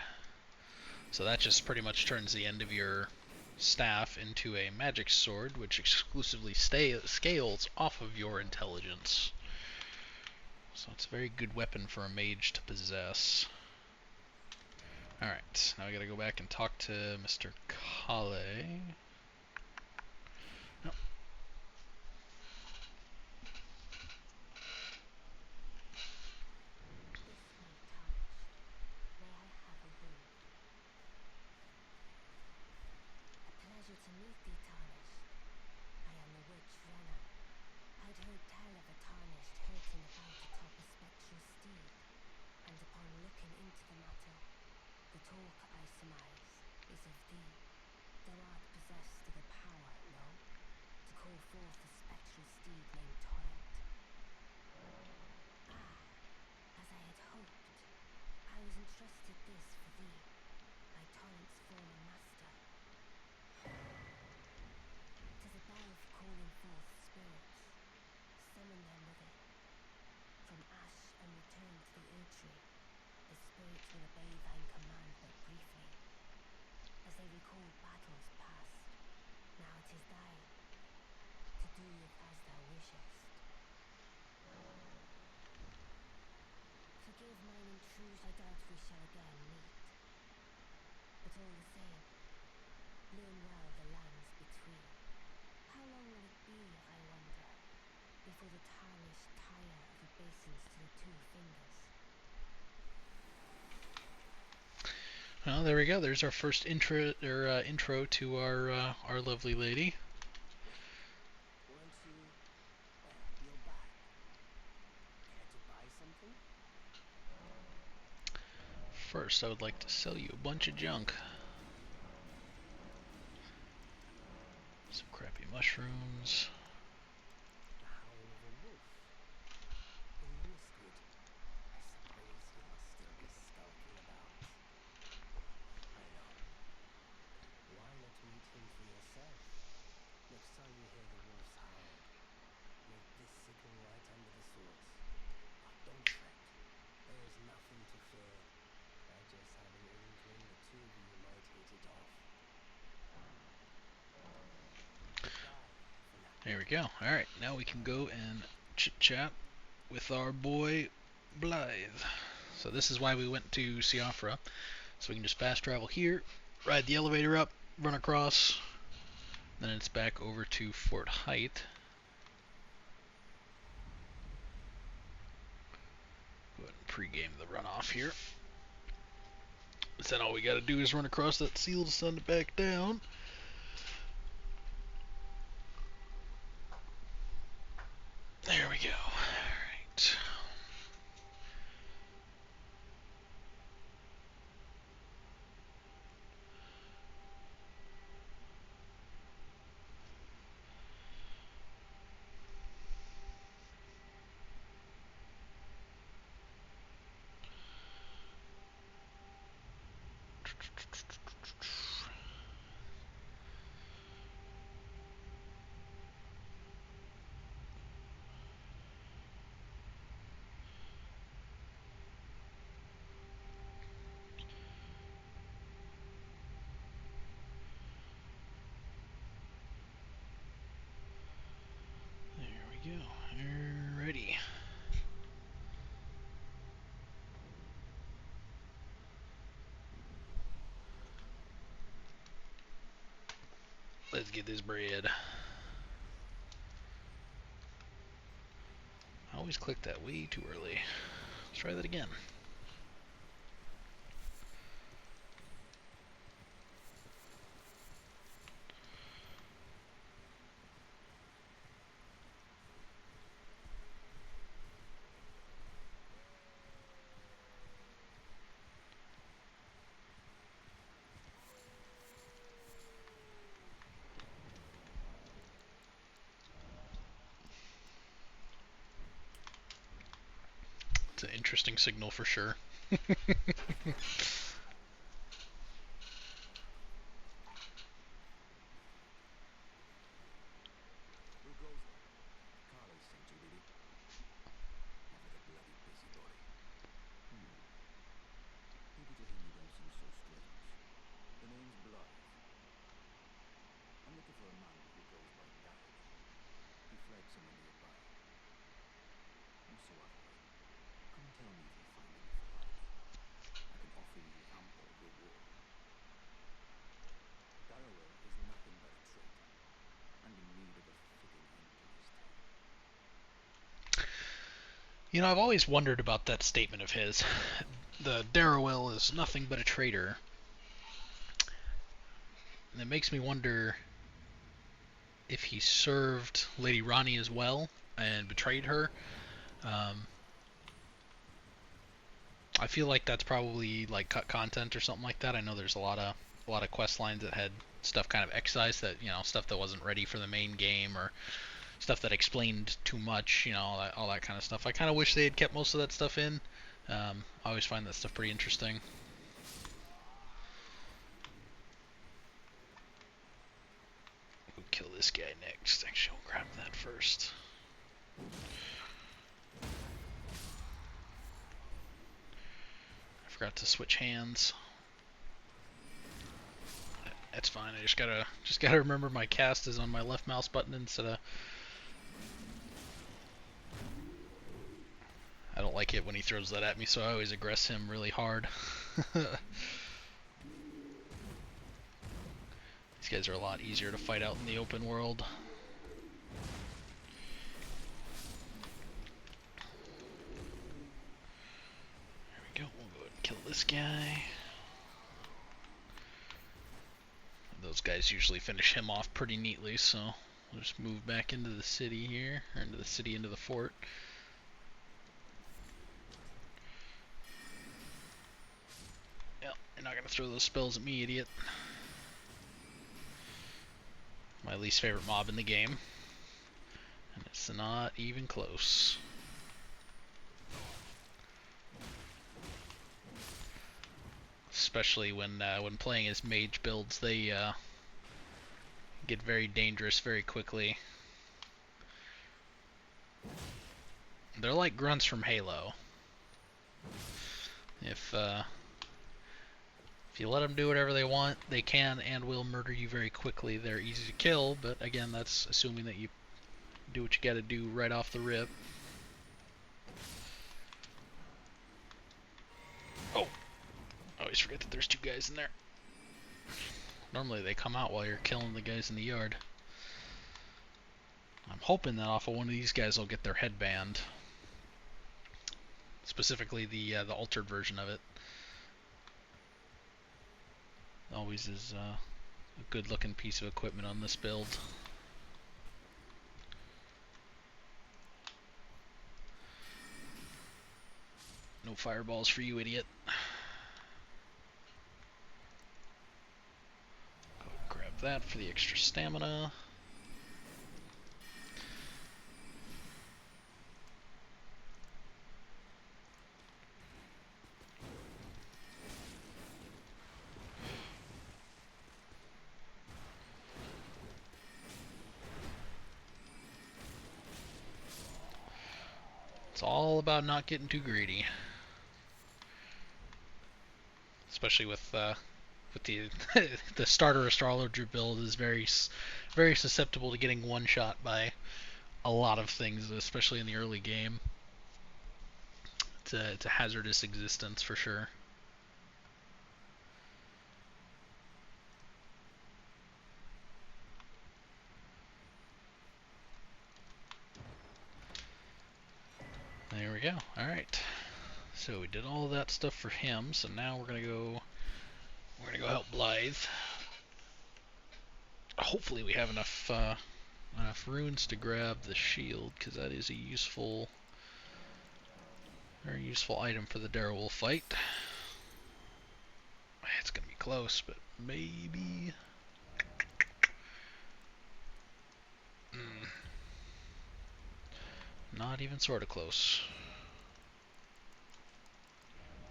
So that just pretty much turns the end of your staff into a magic sword, which exclusively scales off of your intelligence. So it's a very good weapon for a mage to possess. Alright, now we gotta go back and talk to Mr. Kale. No. This night tarnished. May I have a word? A pleasure to meet thee, tarnished. I am the witch Rellana. I'd heard tell of a tarnished hurting about atop a spectral steed, and upon looking into the matter, the talk, I surmise, is of thee. Thou art possessed of the power, no? To call forth a spectral steed named Torrent. Ah, as I had hoped. I was entrusted this for thee, by Torrent's former master. 'Tis a bell for calling forth spirits. Summon them with it. From ash and return to the Erdtree, the spirits will obey thine command but briefly, as they recall battles past. Now it is thine, to do with as thou wishest. Forgive mine intrusion, I doubt we shall again meet. But all the same, learn well the lands between. How long will it be me, I wonder, before the tarnished tire of obeisance to the two fingers. Well, there we go. There's our first intro to our lovely lady. Weren't you? Well, you're back. Care to buy something? First, I would like to sell you a bunch of junk. Some crappy mushrooms. The howl of a wolf. Enlisted. I suppose he must still be skulking about. I know. Why not meet him for yourself? Next time you hear the wolf's howl, make this signal right under the source. Don't fret. There is nothing to fear. I just have an inkling the two of you might hit it off. There we go. Alright, now we can go and chit-chat with our boy Blythe. So this is why we went to Siofra. So we can just fast travel here, ride the elevator up, run across, then it's back over to Fort Height. Go ahead and pregame the runoff here. Then all we gotta do is run across that seal to send it back down. There we go. Alright. There we go. Alrighty. Let's get this bread. I always click that way too early. Let's try that again. It's an interesting signal for sure. Who goes there? Carly sent you, did he? Never the bloody busybody. People to him you don't seem so strange. The name's Blythe. I'm looking for a man who goes by Darren. He fled somewhere nearby. Whosoever. Come tell me if you find him for Ranni. I can offer you ample reward. Darrow is nothing but a trick, and in need of a fitting end to his tale. You know, I've always wondered about that statement of his. The Darrowell is nothing but a traitor. And it makes me wonder if he served Lady Ranni as well and betrayed her. I feel like that's probably like cut content or something like that. I know there's a lot of quest lines that had stuff kind of excised, that, you know, stuff that wasn't ready for the main game, or stuff that explained too much, you know, all that kind of stuff. I kind of wish they had kept most of that stuff in. I always find that stuff pretty interesting. We'll kill this guy next. Actually, I'll grab that first. I forgot to switch hands. That's fine. I just gotta remember my cast is on my left mouse button instead of. I don't like it when he throws that at me, so I always aggress him really hard. These guys are a lot easier to fight out in the open world. this guy. Those guys usually finish him off pretty neatly, so we'll just move back into the city here, or into the city, into the fort. Yep, you're not gonna throw those spells at me, idiot. My least favorite mob in the game. And it's not even close. Especially when playing as mage builds, they get very dangerous very quickly. They're like grunts from Halo. If you let them do whatever they want, they can and will murder you very quickly. They're easy to kill, but again, that's assuming that you do what you gotta do right off the rip. Oh! I always forget that there's two guys in there. Normally they come out while you're killing the guys in the yard. I'm hoping that off of one of these guys I'll get their headband. Specifically the altered version of it. Always is a good looking piece of equipment on this build. No fireballs for you, idiot. Go grab that for the extra stamina. It's all about not getting too greedy. Especially with the the starter astrologer build is very susceptible to getting one shot by a lot of things, especially in the early game. It's a hazardous existence for sure. There we go. Alright. So we did all that stuff for him, so now we're gonna go help Blythe. Hopefully we have enough runes to grab the shield, because that is a very useful item for the Darrowolf fight. It's gonna be close, but maybe. Not even sort of close.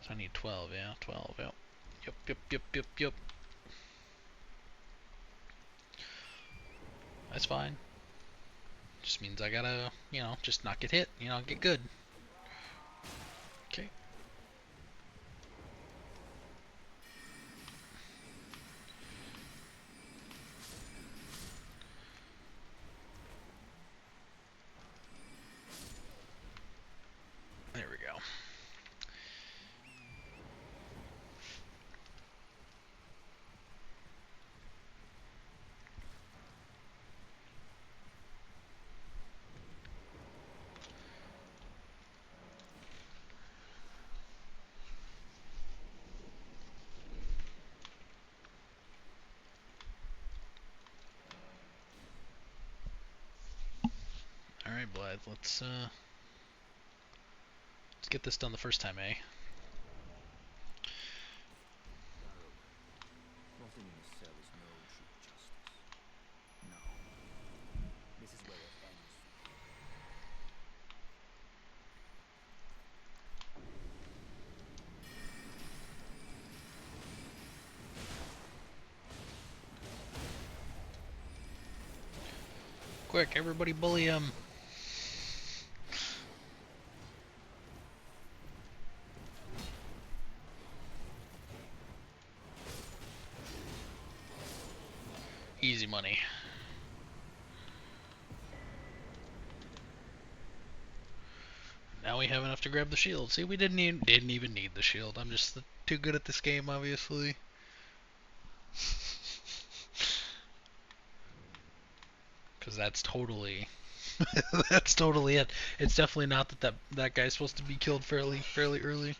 So I need 12, yeah, 12, yep. Yep. That's fine. Just means I gotta, just not get hit, get good. Okay. There we go. Alright, Blythe, let's get this done the first time, eh? Nothing in this cell is no true justice. No. This is where it ends. Quick, everybody bully him! Easy money. Now we have enough to grab the shield. See, we didn't even need the shield. I'm just too good at this game, obviously. Because that's totally that's totally it. It's definitely not that guy's supposed to be killed fairly early.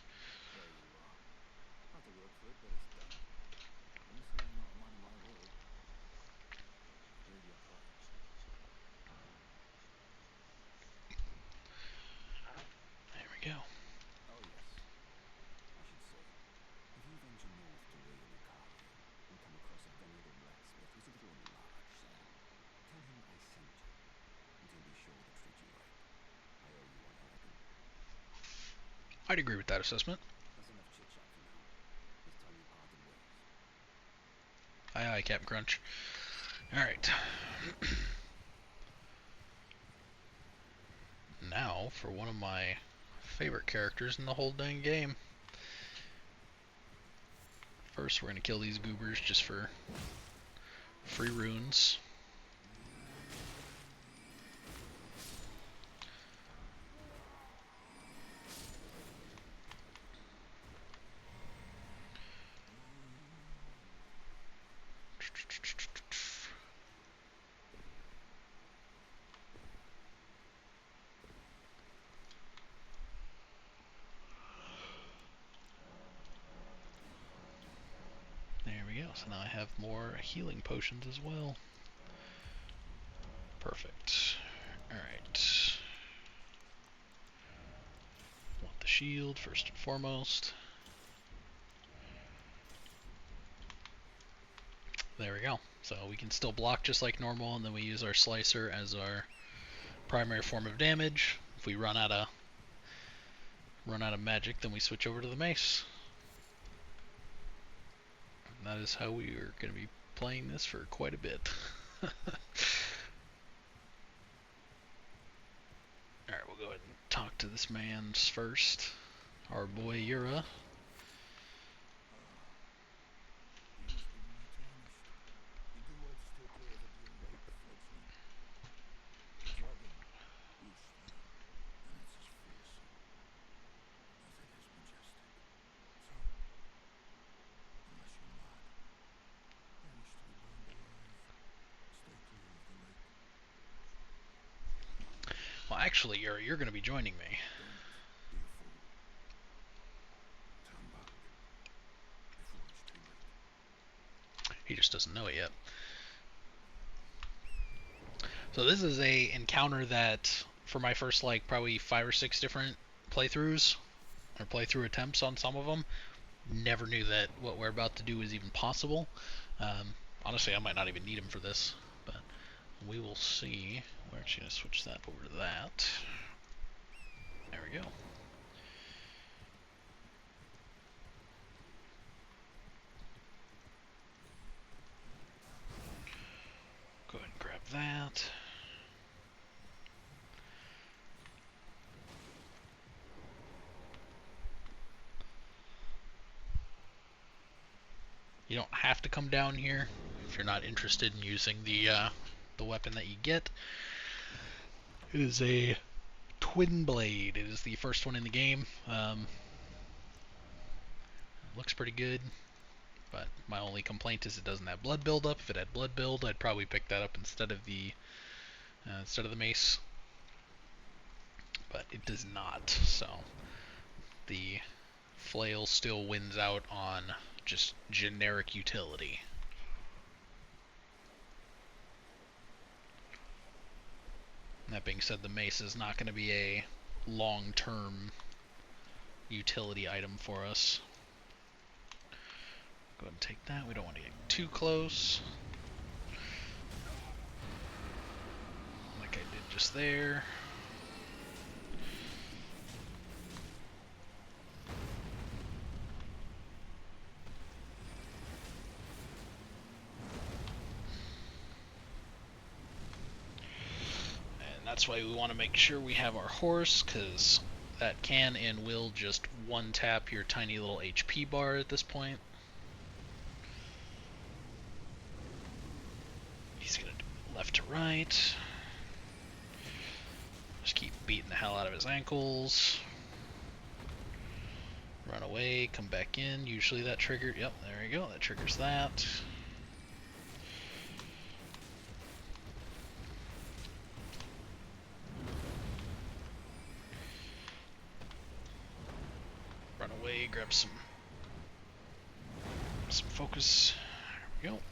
I'd agree with that assessment. That's enough chit-chat for now. It's time you parted ways. Aye, aye, Captain Crunch. Alright. Now, for one of my favorite characters in the whole dang game. First, we're going to kill these goobers just for free runes. There we go. So now I have more healing potions as well. Perfect. Alright. Want the shield first and foremost. There we go. So we can still block just like normal, and then we use our slicer as our primary form of damage. If we run out of magic, then we switch over to the mace. And that is how we are going to be playing this for quite a bit. Alright, we'll go ahead and talk to this man first. Our boy Yura. You must be my tarnished. The good word still clear that your weight floats me. The dragon, loose there, and it's as fearsome as it is majestic. So, unless you're mad, or wish to be burned alive, stay clear of the lake. Well, actually, Yura, you're going to be joining me. Don't be a fool. Turn back before it's too late. He just doesn't know it yet. So this is a encounter that, for my first like probably 5 or 6 different playthroughs, or playthrough attempts on some of them, never knew that what we're about to do is even possible. Honestly, I might not even need him for this, but we will see. We're actually going to switch that over to that. There we go. Go ahead and grab that. You don't have to come down here if you're not interested in using the weapon that you get. It is a twin blade. It is the first one in the game. Looks pretty good, but my only complaint is it doesn't have blood buildup. If it had blood build, I'd probably pick that up instead of the mace. But it does not. So the flail still wins out on just generic utility. That being said, the mace is not going to be a long-term utility item for us. Go ahead and take that. We don't want to get too close. Like I did just there. That's why we want to make sure we have our horse, because that can and will just one-tap your tiny little HP bar at this point. He's going to do left to right. Just keep beating the hell out of his ankles. Run away, come back in. Usually that triggered. Yep, there we go. That triggers that. Run away, grab some focus. There we go.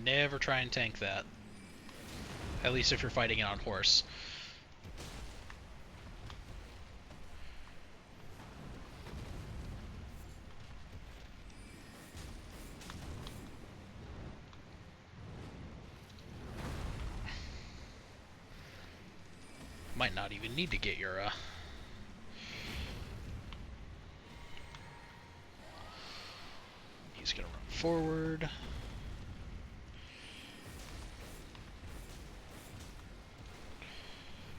Never try and tank that. At least if you're fighting it on horse. Might not even need to get your he's gonna run forward.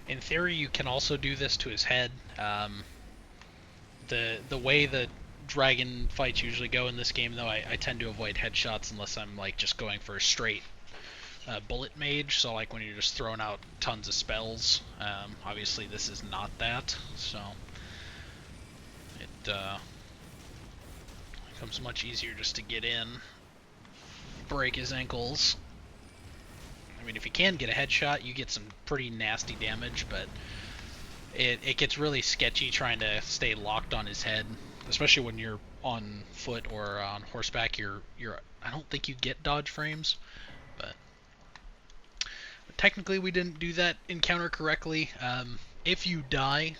In theory, you can also do this to his head. The way the dragon fights usually go in this game, though, I tend to avoid headshots unless I'm like just going for a straight bullet mage. So like when you're just throwing out tons of spells. Obviously, this is not that, so it becomes much easier just to get in, break his ankles. I mean, if you can get a headshot, you get some pretty nasty damage, but it gets really sketchy trying to stay locked on his head, especially when you're on foot or on horseback. I don't think you get dodge frames, but technically we didn't do that encounter correctly. If you die,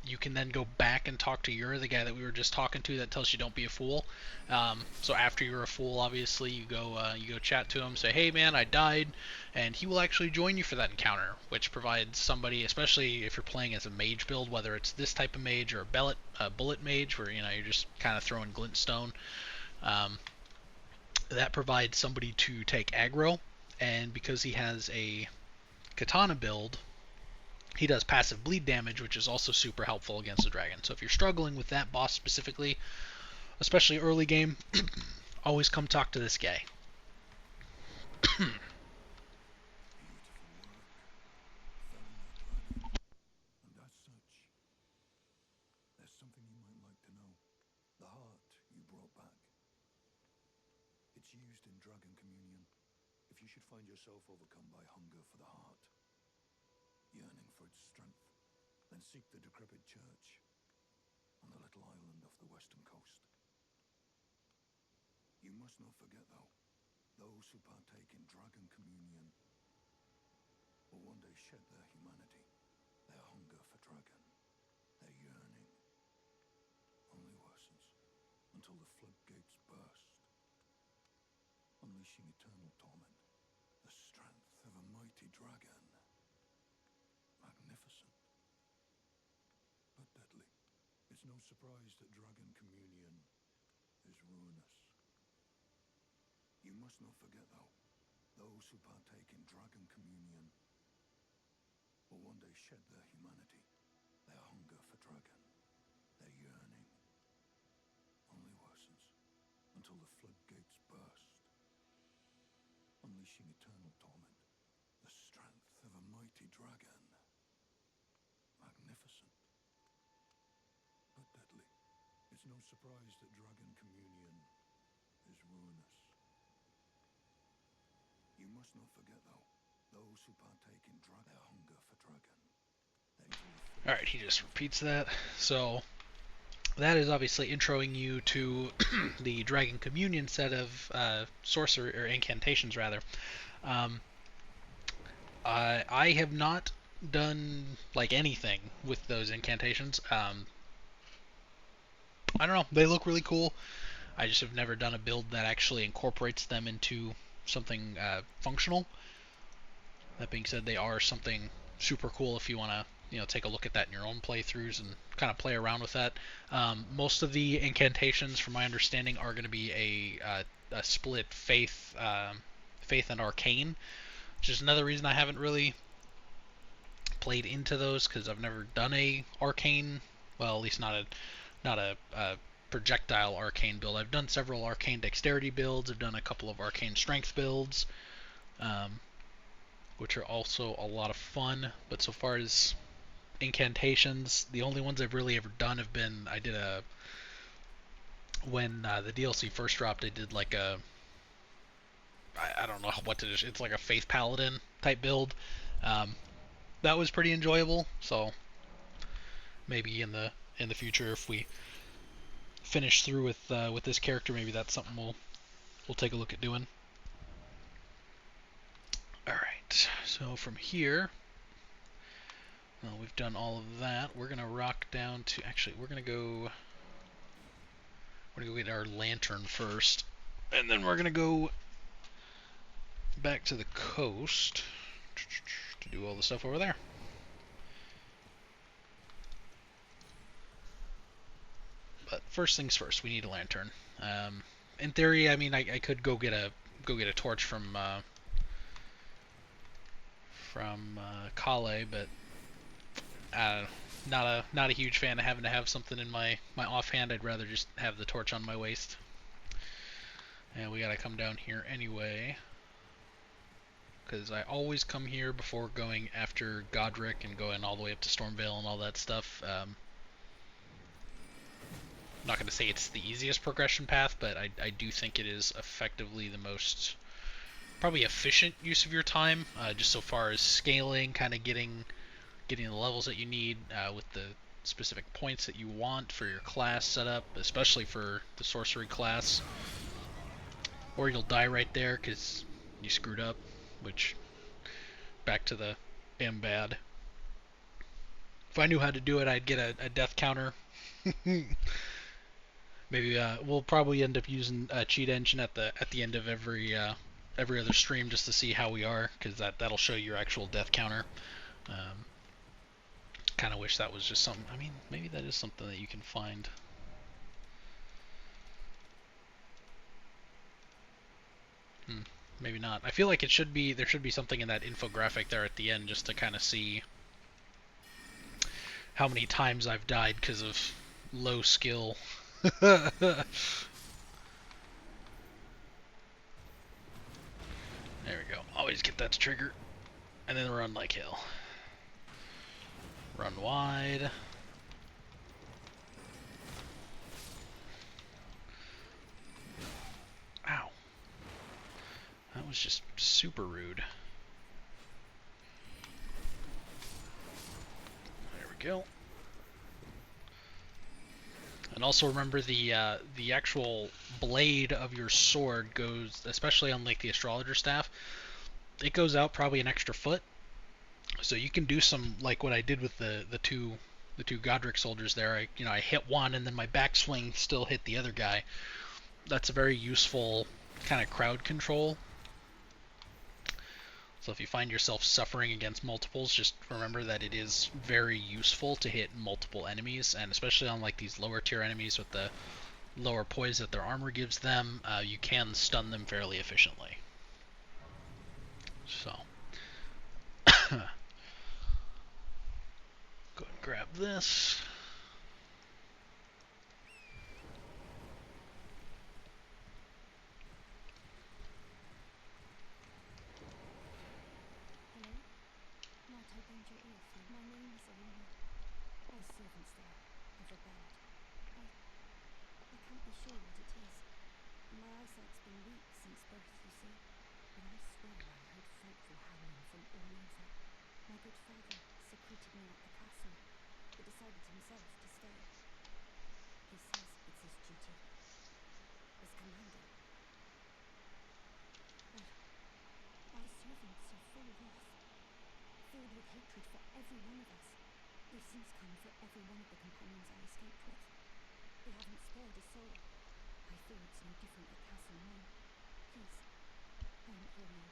you can then go back and talk to Yura, the guy that we were just talking to, that tells you don't be a fool. So after you're a fool, obviously, you go chat to him, say, hey man, I died, and he will actually join you for that encounter, which provides somebody, especially if you're playing as a mage build, whether it's this type of mage or a bullet mage, where you're just kind of throwing glintstone. That provides somebody to take aggro, and because he has a katana build, he does passive bleed damage, which is also super helpful against the dragon. So if you're struggling with that boss specifically, especially early game, always come talk to this guy. Beautiful work. Felling that dragon. And as such, there's something you might like to know. The heart you brought back. It's used in dragon communion. If you should find yourself overcome by hunger for the heart, yearning for its strength, then seek the decrepit church on the little island off the western coast. You must not forget, though, those who partake in dragon communion will one day shed their humanity, their hunger for dragon, their yearning only worsens until the floodgates burst, unleashing eternal torment, the strength of a mighty dragon. Magnificent, but deadly. It's no surprise that dragon communion is ruinous. You must not forget, though, those who partake in dragon communion will one day shed their humanity, their hunger for dragon, their yearning only worsens until the floodgates burst, unleashing eternal torment, the strength of a mighty dragon. Magnificent, but deadly. It's no surprise that dragon communion is ruinous. You must not forget, though, those who partake in their hunger for dragon. Alright, he just repeats that. So that is obviously introing you to the Dragon Communion set of sorcery, or incantations rather. I have not done like anything with those incantations. I don't know, they look really cool. I just have never done a build that actually incorporates them into something functional. That being said, they are something super cool if you want to take a look at that in your own playthroughs and kind of play around with that. Most of the incantations, from my understanding, are going to be a split faith and arcane, which is another reason I haven't really played into those, because I've never done a arcane, well, at least not a projectile arcane build. I've done several arcane dexterity builds. I've done a couple of arcane strength builds, which are also a lot of fun. But so far as incantations, the only ones I've really ever done have been, when the DLC first dropped, I did like I don't know what to do. It's like a faith paladin type build. That was pretty enjoyable. So maybe in the future, if we finish through with this character, maybe that's something we'll take a look at doing. All right. So from here, well, we've done all of that. We're gonna rock down to we're gonna go get our lantern first, and then we're gonna go back to the coast to do all the stuff over there. But first things first, we need a lantern. In theory, I mean, I could go get a torch from Kale, but not a huge fan of having to have something in my offhand. I'd rather just have the torch on my waist. And we gotta come down here anyway, because I always come here before going after Godric and going all the way up to Stormvale and all that stuff. I'm not going to say it's the easiest progression path, but I do think it is effectively the most probably efficient use of your time, just so far as scaling, kind of getting the levels that you need with the specific points that you want for your class setup, especially for the sorcery class. Or you'll die right there because you screwed up, which, back to the am bad. If I knew how to do it, I'd get a death counter. Maybe we'll probably end up using a cheat engine at the end of every other stream just to see how we are, because that'll show your actual death counter. Kind of wish that was just something. I mean, maybe that is something that you can find. Maybe not. I feel like there should be something in that infographic there at the end just to kind of see how many times I've died because of low skill. There we go. Always get that to trigger. And then run like hell. Run wide. Ow. That was just super rude. There we go. And also remember the actual blade of your sword goes, especially on like the Astrologer staff, it goes out probably an extra foot. So you can do some, like what I did with the two Godric soldiers there. I hit one and then my backswing still hit the other guy. That's a very useful kind of crowd control. So if you find yourself suffering against multiples, just remember that it is very useful to hit multiple enemies, and especially on like these lower tier enemies with the lower poise that their armor gives them, you can stun them fairly efficiently. So go and grab this. Might I bend your ear, friend? My name is Rellana. My servants there have rebelled. I can't be sure what it is. My eyesight's been weak since birth, you see. But I swear I heard frightful howling from all over. My good father secreted me at the castle, but decided himself to stay. He says it's his duty. As commander. My servants are full of wrath, filled with hatred for every one of us. They've since come for every one of the companions I escaped with. They haven't spared a soul. I fear it's no different at Castle Moon. Please, I implore you,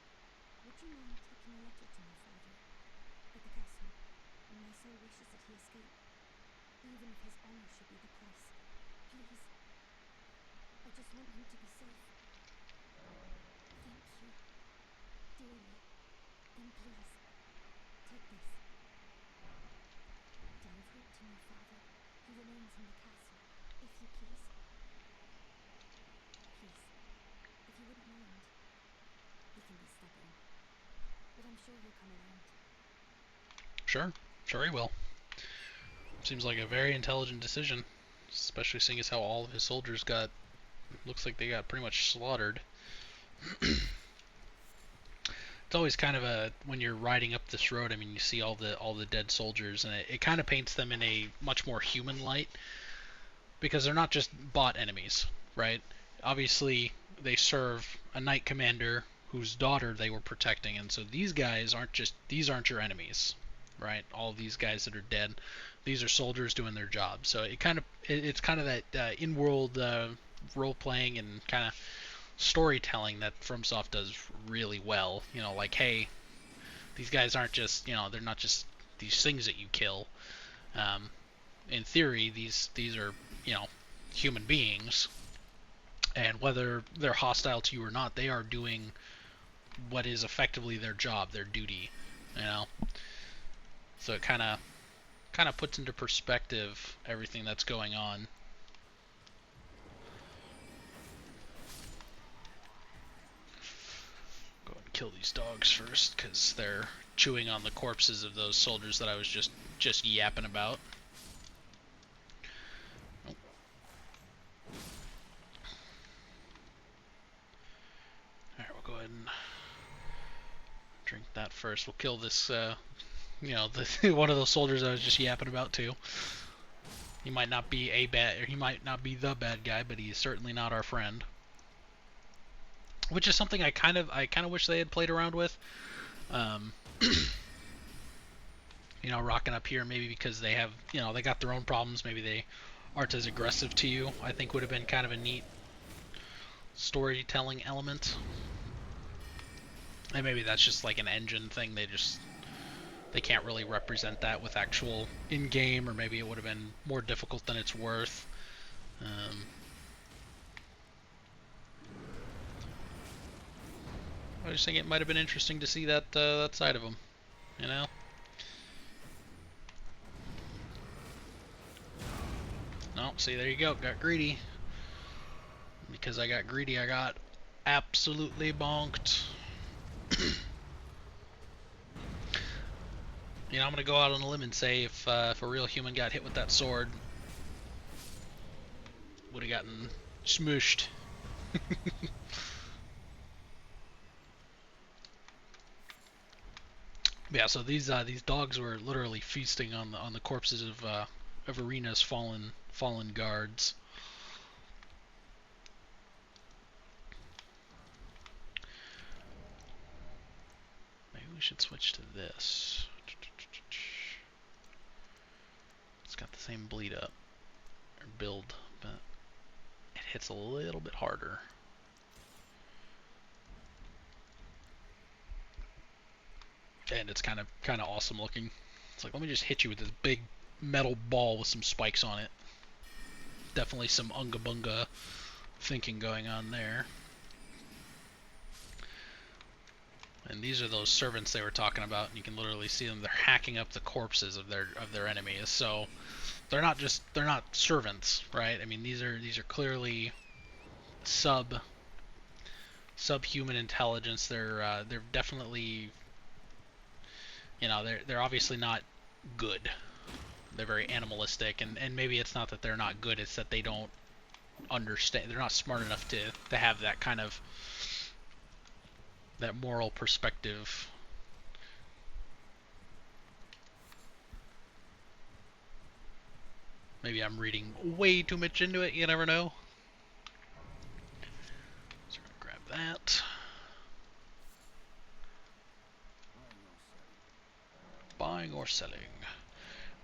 would you mind taking a letter to my father at the castle? My soul wishes that he escape, even if his honor should be the price. Please, I just want him to be safe. Thank you, dearly. Then please, take this. Deliver it to my father, who remains in the castle, if you please. Please, if you wouldn't mind. You can be stubborn, but I'm sure you'll come around. Sure he will. Seems like a very intelligent decision, especially seeing as how all of his soldiers looks like they got pretty much slaughtered. It's always kind of when you're riding up this road, I mean, you see all the dead soldiers, and it kind of paints them in a much more human light, because they're not just bot enemies, right? Obviously, they serve a knight commander whose daughter they were protecting, and so these guys aren't your enemies, right? All of these guys that are dead, these are soldiers doing their job. So it's kind of that in-world role playing and kind of storytelling that FromSoft does really well. Like, hey, these guys aren't just, they're not just these things that you kill. In theory, these are, human beings, and whether they're hostile to you or not, they are doing what is effectively their job, their duty, you know. So it kind of puts into perspective everything that's going on. Go and kill these dogs first, because they're chewing on the corpses of those soldiers that I was just yapping about. Alright, we'll go ahead and drink that first. We'll kill this, one of those soldiers I was just yapping about too. He might not be he might not be the bad guy, but he is certainly not our friend. Which is something I kind of wish they had played around with. Rocking up here maybe because they have, they got their own problems. Maybe they aren't as aggressive to you. I think would have been kind of a neat storytelling element. And maybe that's just like an engine thing. They can't really represent that with actual in-game, or maybe it would have been more difficult than it's worth. I just think it might have been interesting to see that that side of him, you know. No, see, there you go. Got greedy. Because I got greedy, I got absolutely bonked. I'm gonna go out on a limb and say if a real human got hit with that sword, would have gotten smooshed. Yeah, so these dogs were literally feasting on the corpses of Arena's fallen guards. Maybe we should switch to this. It's got the same bleed up or build, but it hits a little bit harder. And it's kind of awesome looking. It's like, let me just hit you with this big metal ball with some spikes on it. Definitely some unga bunga thinking going on there. And these are those servants they were talking about, and you can literally see them. They're hacking up the corpses of their enemies. So they're not servants, right? I mean, these are clearly subhuman intelligence. They're definitely, they're obviously not good. They're very animalistic, and maybe it's not that they're not good, it's that they don't understand. They're not smart enough to have that kind of that moral perspective. Maybe I'm reading way too much into it, you never know. So we're gonna grab that. Buying or selling?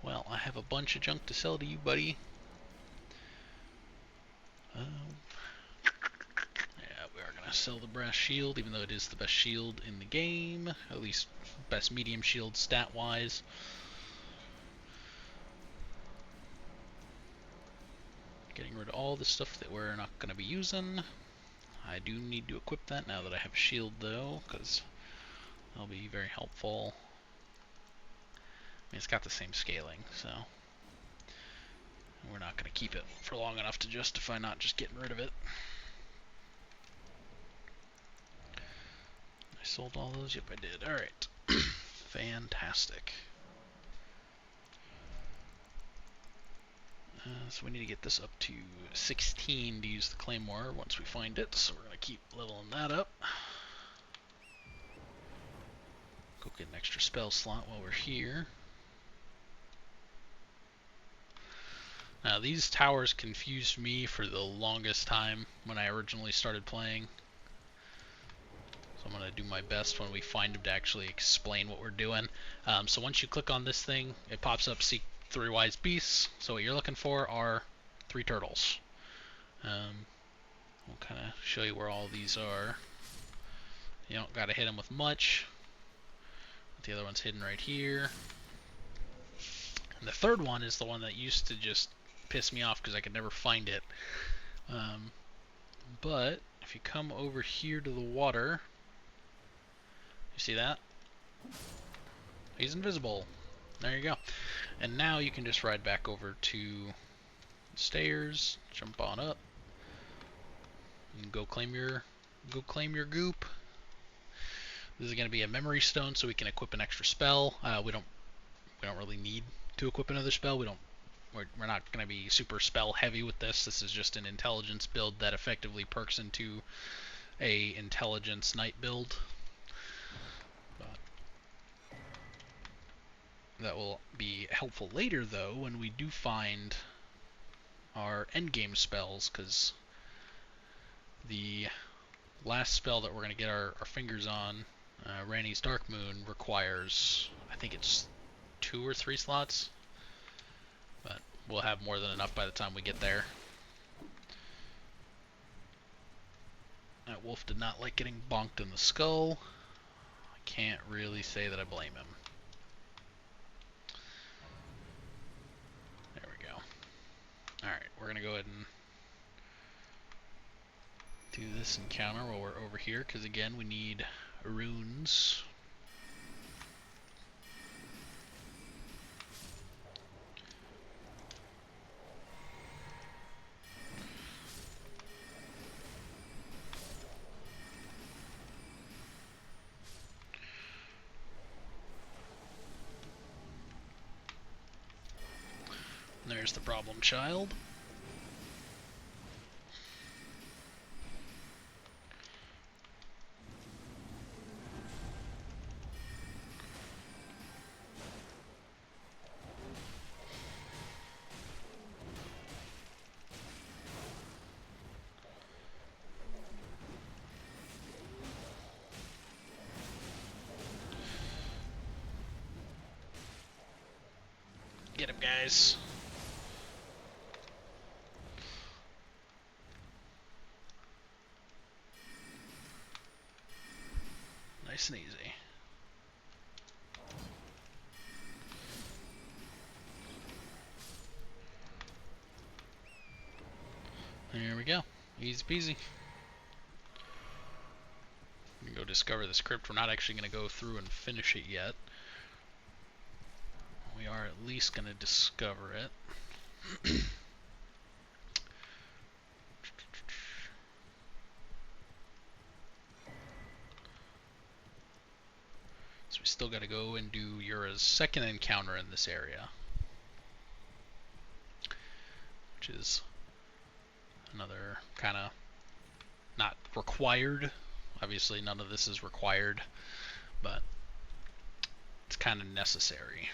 Well, I have a bunch of junk to sell to you, buddy. Yeah, we are gonna sell the brass shield, even though it is the best shield in the game. At least best medium shield stat-wise. Getting rid of all the stuff that we're not gonna be using. I do need to equip that now that I have a shield, though, because that'll be very helpful. I mean, it's got the same scaling, so we're not going to keep it for long enough to justify not just getting rid of it. I sold all those? Yep, I did. Alright. Fantastic. So we need to get this up to 16 to use the Claymore once we find it, so we're going to keep leveling that up. Go get an extra spell slot while we're here. Now, these towers confused me for the longest time when I originally started playing. So I'm going to do my best when we find them to actually explain what we're doing. So once you click on this thing, it pops up Seek 3 Wise Beasts. So what you're looking for are 3 turtles. We'll kind of show you where all these are. You don't got to hit them with much. The other one's hidden right here. And the third one is the one that used to just pissed me off because I could never find it. But if you come over here to the water, you see that? He's invisible. There you go. And now you can just ride back over to the stairs, jump on up, and go claim your goop. This is going to be a memory stone, so we can equip an extra spell. We don't really need to equip another spell. We're not going to be super spell heavy with this. This is just an intelligence build that effectively perks into a intelligence knight build. But that will be helpful later, though, when we do find our endgame spells, because the last spell that we're going to get our fingers on, Ranni's Darkmoon, requires, I think it's 2 or 3 slots, but we'll have more than enough by the time we get there. That wolf did not like getting bonked in the skull. I can't really say that I blame him. There we go. Alright, we're going to go ahead and do this encounter while we're over here, because again, we need runes. There's the problem child. Get him, guys. Nice and easy. There we go. Easy peasy. We can go discover this crypt. We're not actually going to go through and finish it yet. We are at least going to discover it. So we still got to go and do Yura's second encounter in this area, which is another kind of not required. Obviously none of this is required, but it's kind of necessary.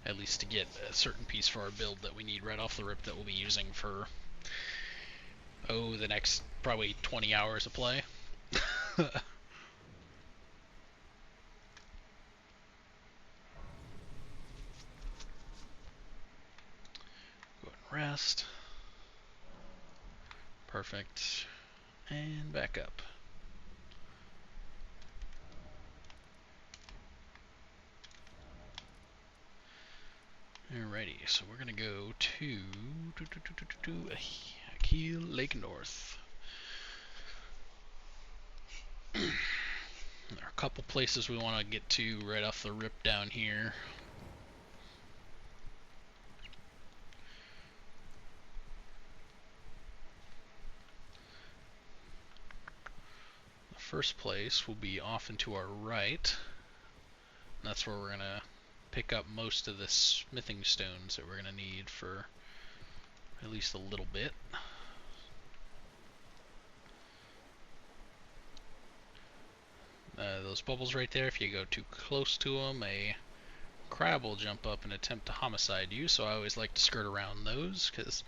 At least to get a certain piece for our build that we need right off the rip that we'll be using for, the next probably 20 hours of play. Go and rest. Perfect. And back up. Alrighty, so we're gonna go to Akil Lake North. There are a couple places we want to get to right off the rip down here. The first place will be off and to our right. And that's where we're gonna pick up most of the smithing stones that we're going to need for at least a little bit. Those bubbles right there, if you go too close to them, a crab will jump up and attempt to homicide you, so I always like to skirt around those, because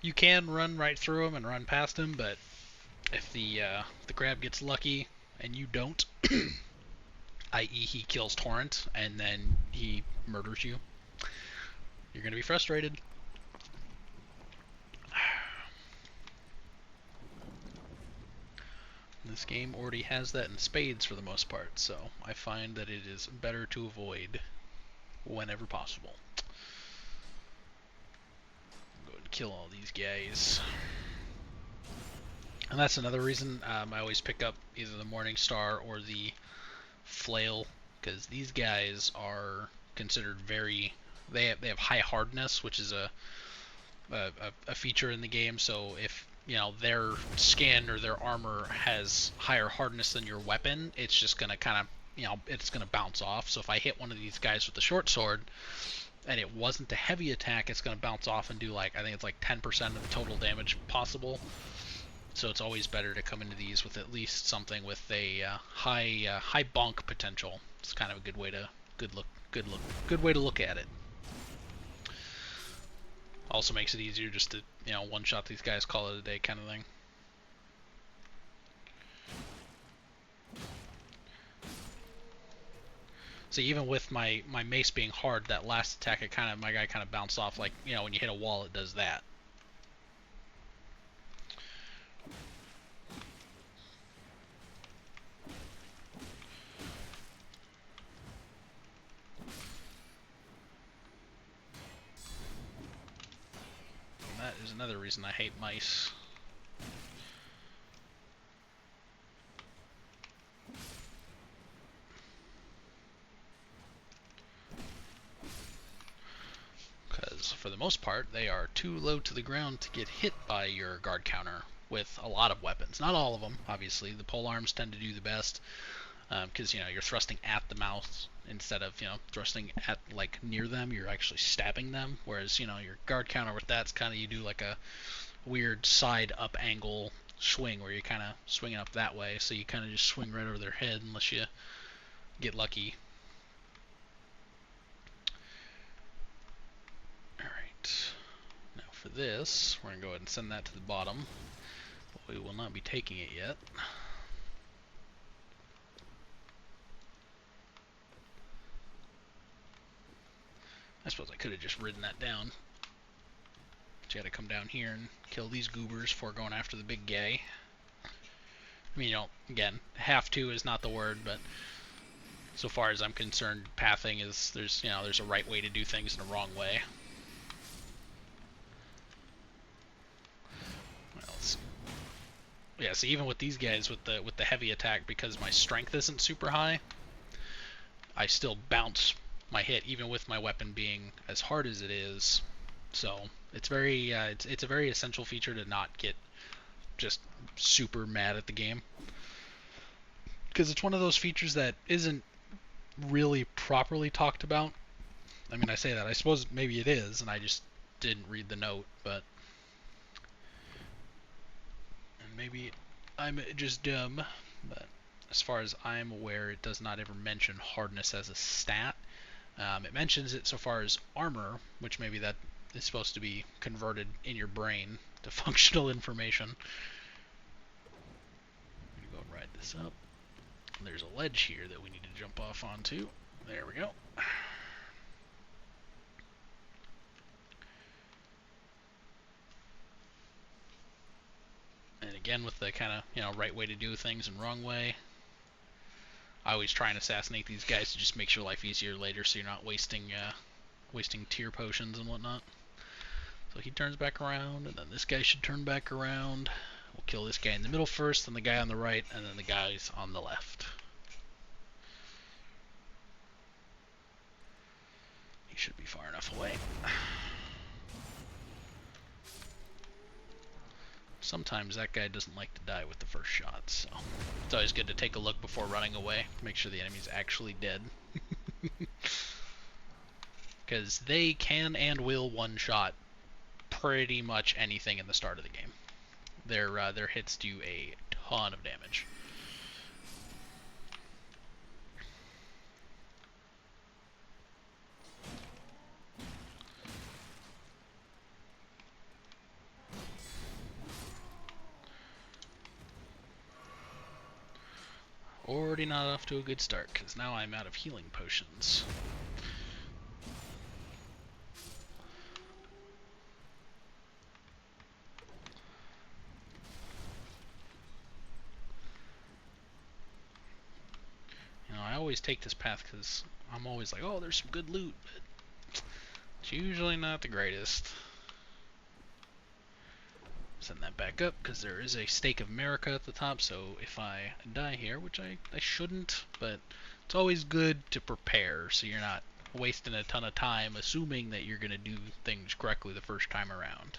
you can run right through them and run past them, but if the crab gets lucky and you don't, i.e. he kills Torrent and then he murders you, you're going to be frustrated. This game already has that in spades for the most part, so I find that it is better to avoid whenever possible. kill all these guys. And that's another reason I always pick up either the Morning Star or the Flail, because these guys are considered very... They have high hardness, which is a feature in the game. So if their skin or their armor has higher hardness than your weapon, it's just gonna kind of it's gonna bounce off. So if I hit one of these guys with the short sword and it wasn't a heavy attack, it's gonna bounce off and do I think it's like 10% of the total damage possible. So it's always better to come into these with at least something with a high bonk potential. It's kind of a good way to look at it. Also makes it easier just to one shot these guys, call it a day kind of thing. So even with my mace being hard, that last attack, my guy kind of bounced off like when you hit a wall, it does that. And that is another reason I hate mice. Because for the most part, they are too low to the ground to get hit by your guard counter with a lot of weapons. Not all of them, obviously. The polearms tend to do the best, because you're thrusting at the mouse instead of thrusting at near them. You're actually stabbing them. Whereas your guard counter with that's kind of, you do like a weird side up angle swing where you're kind of swinging up that way. So you kind of just swing right over their head unless you get lucky. Now for this, we're going to go ahead and send that to the bottom. But we will not be taking it yet. I suppose I could have just ridden that down. But you had to come down here and kill these goobers before going after the big guy. I mean, again, have to is not the word, but so far as I'm concerned, pathing is, there's a right way to do things and a wrong way. Yeah, so even with these guys with the heavy attack, because my strength isn't super high, I still bounce my hit even with my weapon being as hard as it is. So it's very it's a very essential feature to not get just super mad at the game, because it's one of those features that isn't really properly talked about. I mean, I say that, I suppose maybe it is, and I just didn't read the note, but maybe I'm just dumb, but as far as I'm aware, it does not ever mention hardness as a stat. It mentions it so far as armor, which maybe that is supposed to be converted in your brain to functional information. I'm going to go and ride this up. There's a ledge here that we need to jump off onto. There we go. And again, with the kind of, right way to do things and wrong way. I always try and assassinate these guys to just make your life easier later, so you're not wasting tier potions and whatnot. So he turns back around, and then this guy should turn back around. We'll kill this guy in the middle first, then the guy on the right, and then the guys on the left. He should be far enough away. Sometimes that guy doesn't like to die with the first shot, so it's always good to take a look before running away, make sure the enemy's actually dead. Because they can and will one-shot pretty much anything in the start of the game. Their hits do a ton of damage. Already not off to a good start, because now I'm out of healing potions. I always take this path because I'm always like, oh, there's some good loot, but it's usually not the greatest. Send that back up, because there is a stake of America at the top, so if I die here, which I shouldn't, but it's always good to prepare, so you're not wasting a ton of time assuming that you're going to do things correctly the first time around.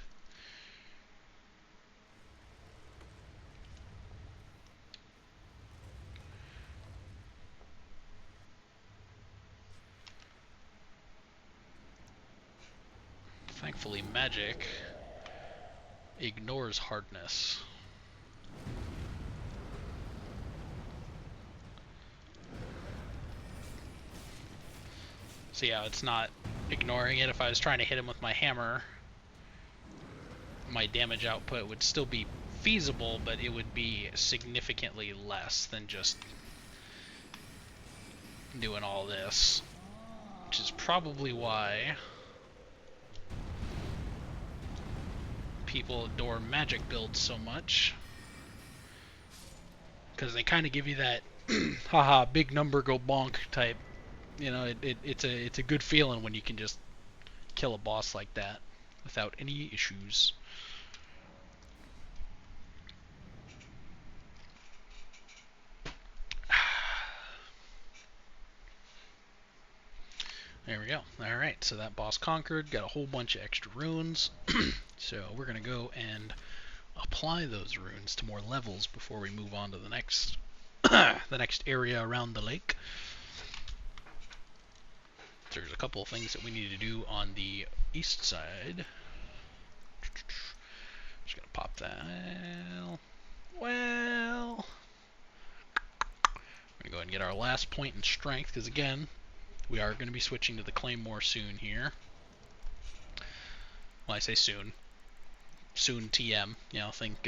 Thankfully, magic ignores hardness. So yeah, it's not ignoring it. If I was trying to hit him with my hammer, my damage output would still be feasible, but it would be significantly less than just doing all this. Which is probably why people adore magic builds so much. Because they kind of give you that haha, big number go bonk type. You know, it's a good feeling when you can just kill a boss like that without any issues. There we go. Alright, so that boss conquered, got a whole bunch of extra runes. So we're going to go and apply those runes to more levels before we move on to the next the next area around the lake. So there's a couple of things that we need to do on the east side. Just going to pop that. Well, we're going to go ahead and get our last point in strength, because again, we are going to be switching to the Claymore soon here. Well, I say soon. Soon TM. You know, think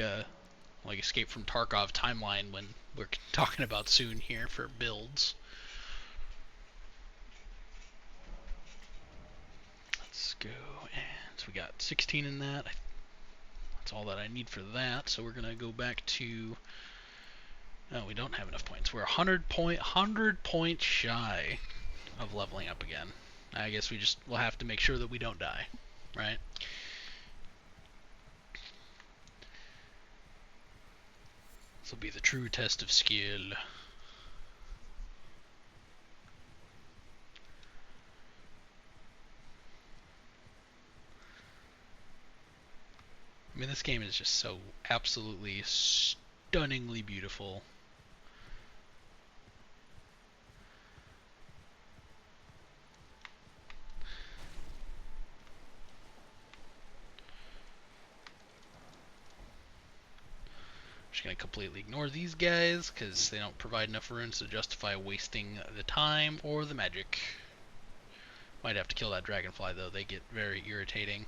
like Escape from Tarkov timeline when we're talking about soon here for builds. Let's go, and so we got 16 in that. That's all that I need for that, so we're going to go back to... Oh, we don't have enough points. We're 100 points shy of leveling up again. I guess we'll have to make sure that we don't die, right? This will be the true test of skill. I mean, this game is just so absolutely stunningly beautiful. Just gonna completely ignore these guys because they don't provide enough runes to justify wasting the time or the magic. Might have to kill that dragonfly though, they get very irritating.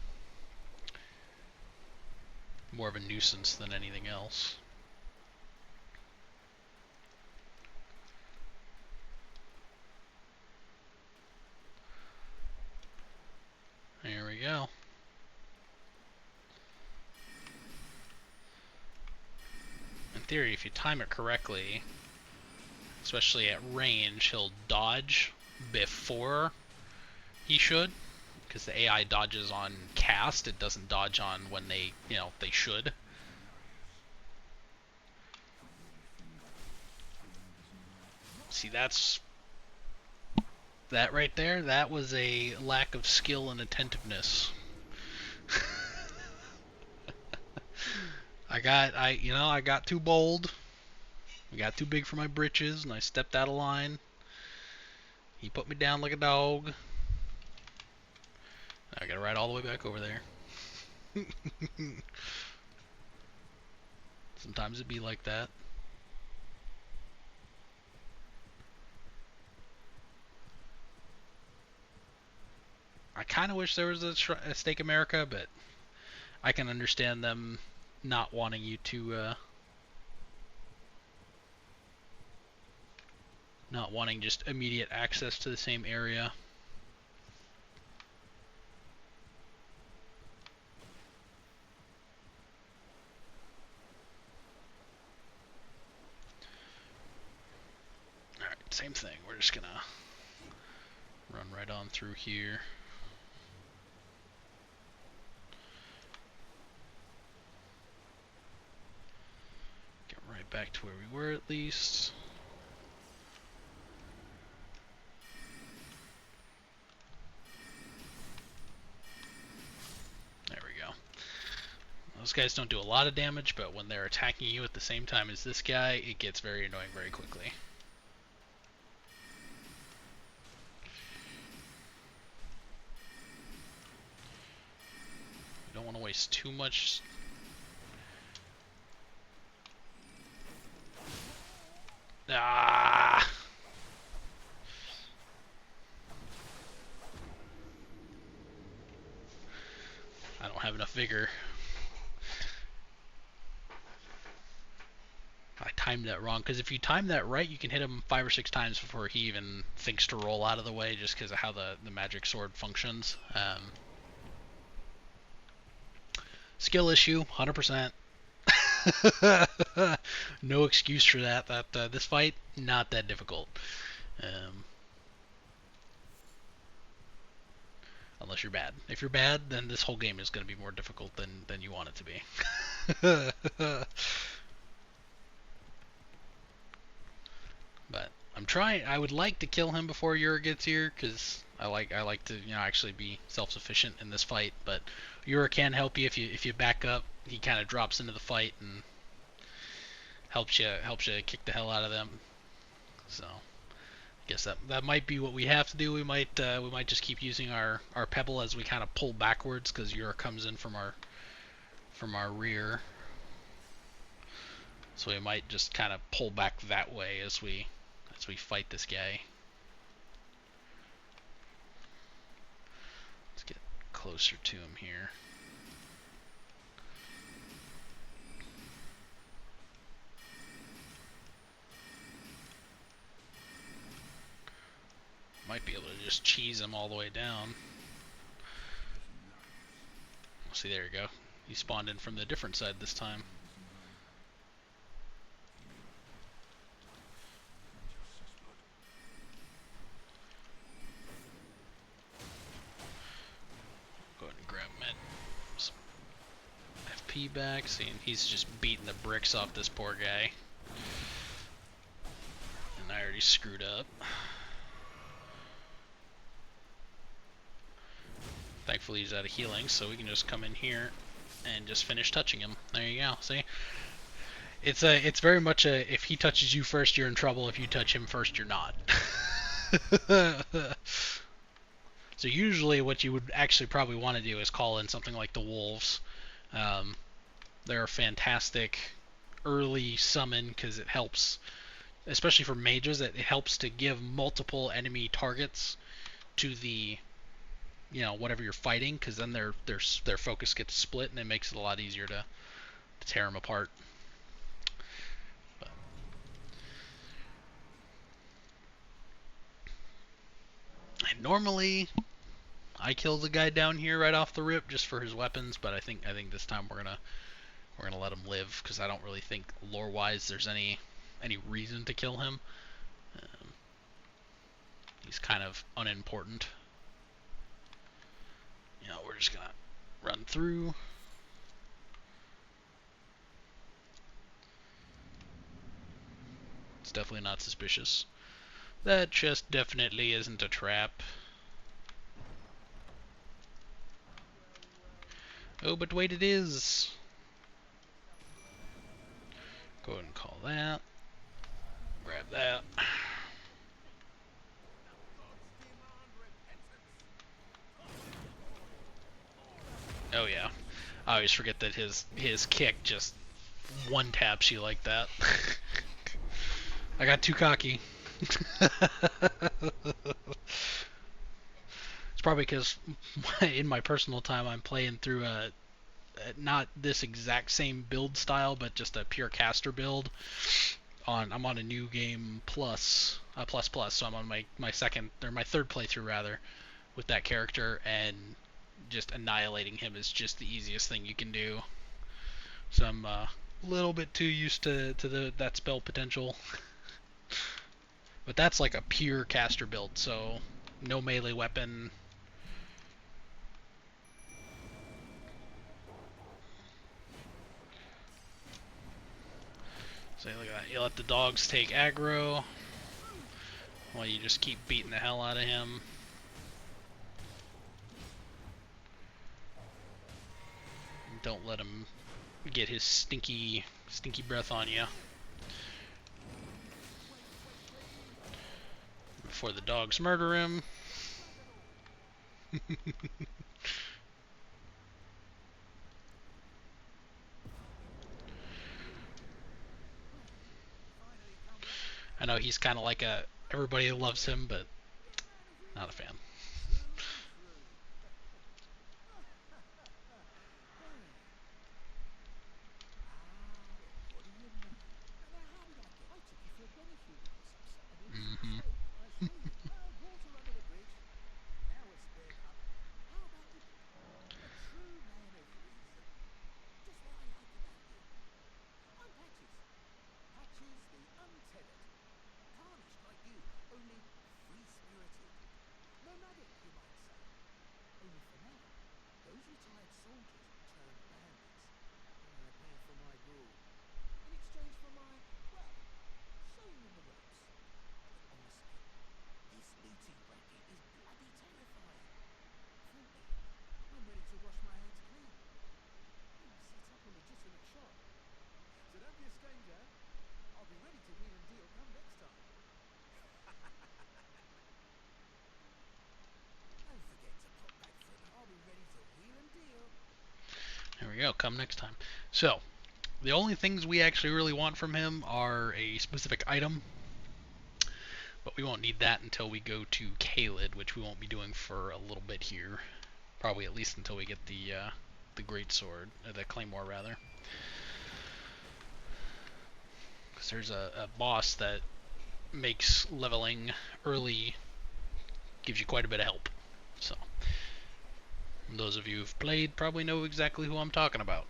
More of a nuisance than anything else. There we go. In theory, if you time it correctly, especially at range, he'll dodge before he should, because the AI dodges on cast, it doesn't dodge on when they should. See, that right there, that was a lack of skill and attentiveness. I got too bold. I got too big for my britches, and I stepped out of line. He put me down like a dog. I gotta ride all the way back over there. Sometimes it'd be like that. I kind of wish there was a Stake America, but I can understand them not wanting you to, not wanting just immediate access to the same area. Alright, same thing. We're just gonna run right on through here. back to where we were at least. There we go. Those guys don't do a lot of damage, but when they're attacking you at the same time as this guy, it gets very annoying very quickly. You don't want to waste too much. Ah! I don't have enough vigor. I timed that wrong, because if you time that right, you can hit him 5 or 6 times before he even thinks to roll out of the way, just because of how the magic sword functions. Skill issue, 100%. No excuse for that. This fight, not that difficult. Unless you're bad. If you're bad, then this whole game is going to be more difficult than you want it to be. But I'm trying. I would like to kill him before Yura gets here, because I like to actually be self-sufficient in this fight. But Yura can help you if you back up. He kind of drops into the fight and helps you kick the hell out of them. So I guess that might be what we have to do. We might just keep using our pebble as we kind of pull backwards, because Yura comes in from our rear. So we might just kind of pull back that way as we fight this guy. Let's get closer to him here. Might be able to just cheese him all the way down. See, there you go. He spawned in from the different side this time. Go ahead and grab some FP back. Seeing he's just beating the bricks off this poor guy. And I already screwed up. Thankfully he's out of healing, so we can just come in here and just finish touching him. There you go. See? It's very much a, if he touches you first, you're in trouble. If you touch him first, you're not. So usually what you would actually probably want to do is call in something like the wolves. They're a fantastic early summon, because it helps, especially for mages, it helps to give multiple enemy targets to the whatever you're fighting, because then their focus gets split, and it makes it a lot easier to tear them apart. But normally I kill the guy down here right off the rip just for his weapons, but I think this time we're gonna let him live, because I don't really think lore-wise there's any reason to kill him. He's kind of unimportant. We're just gonna run through. It's definitely not suspicious. That chest definitely isn't a trap. Oh, but wait, it is. Go ahead and call that. Grab that. Oh yeah. I always forget that his kick just one taps you like that. I got too cocky. It's probably because in my personal time I'm playing through not this exact same build style, but just a pure caster build. I'm on a new game plus, so I'm on my second or my third playthrough rather with that character, and just annihilating him is just the easiest thing you can do. So I'm a little bit too used to that spell potential. But that's like a pure caster build, so no melee weapon. So look at that. You let the dogs take aggro while you just keep beating the hell out of him. Don't let him get his stinky breath on you before the dogs murder him. I know he's kind of like a everybody loves him, but not a fan. Mm-hmm. Nomadic, you might say. Only for now, those retired soldiers turned bandits. They pay for my gruel. In exchange for my, well, showing them the ropes. But honestly, this looting racket is bloody terrifying. Frankly, I'm ready to wash my hands clean. Set up a legitimate shop. So don't be a stranger. I'll be ready to wheel and deal come next time. Don't forget to pop back for another. I'll be ready to wheel and deal. There we go. Come next time. So, the only things we actually really want from him are a specific item, but we won't need that until we go to Kaled, which we won't be doing for a little bit here. Probably at least until we get the greatsword, the Claymore rather. Because there's a boss that makes leveling early, gives you quite a bit of help. So, those of you who've played probably know exactly who I'm talking about.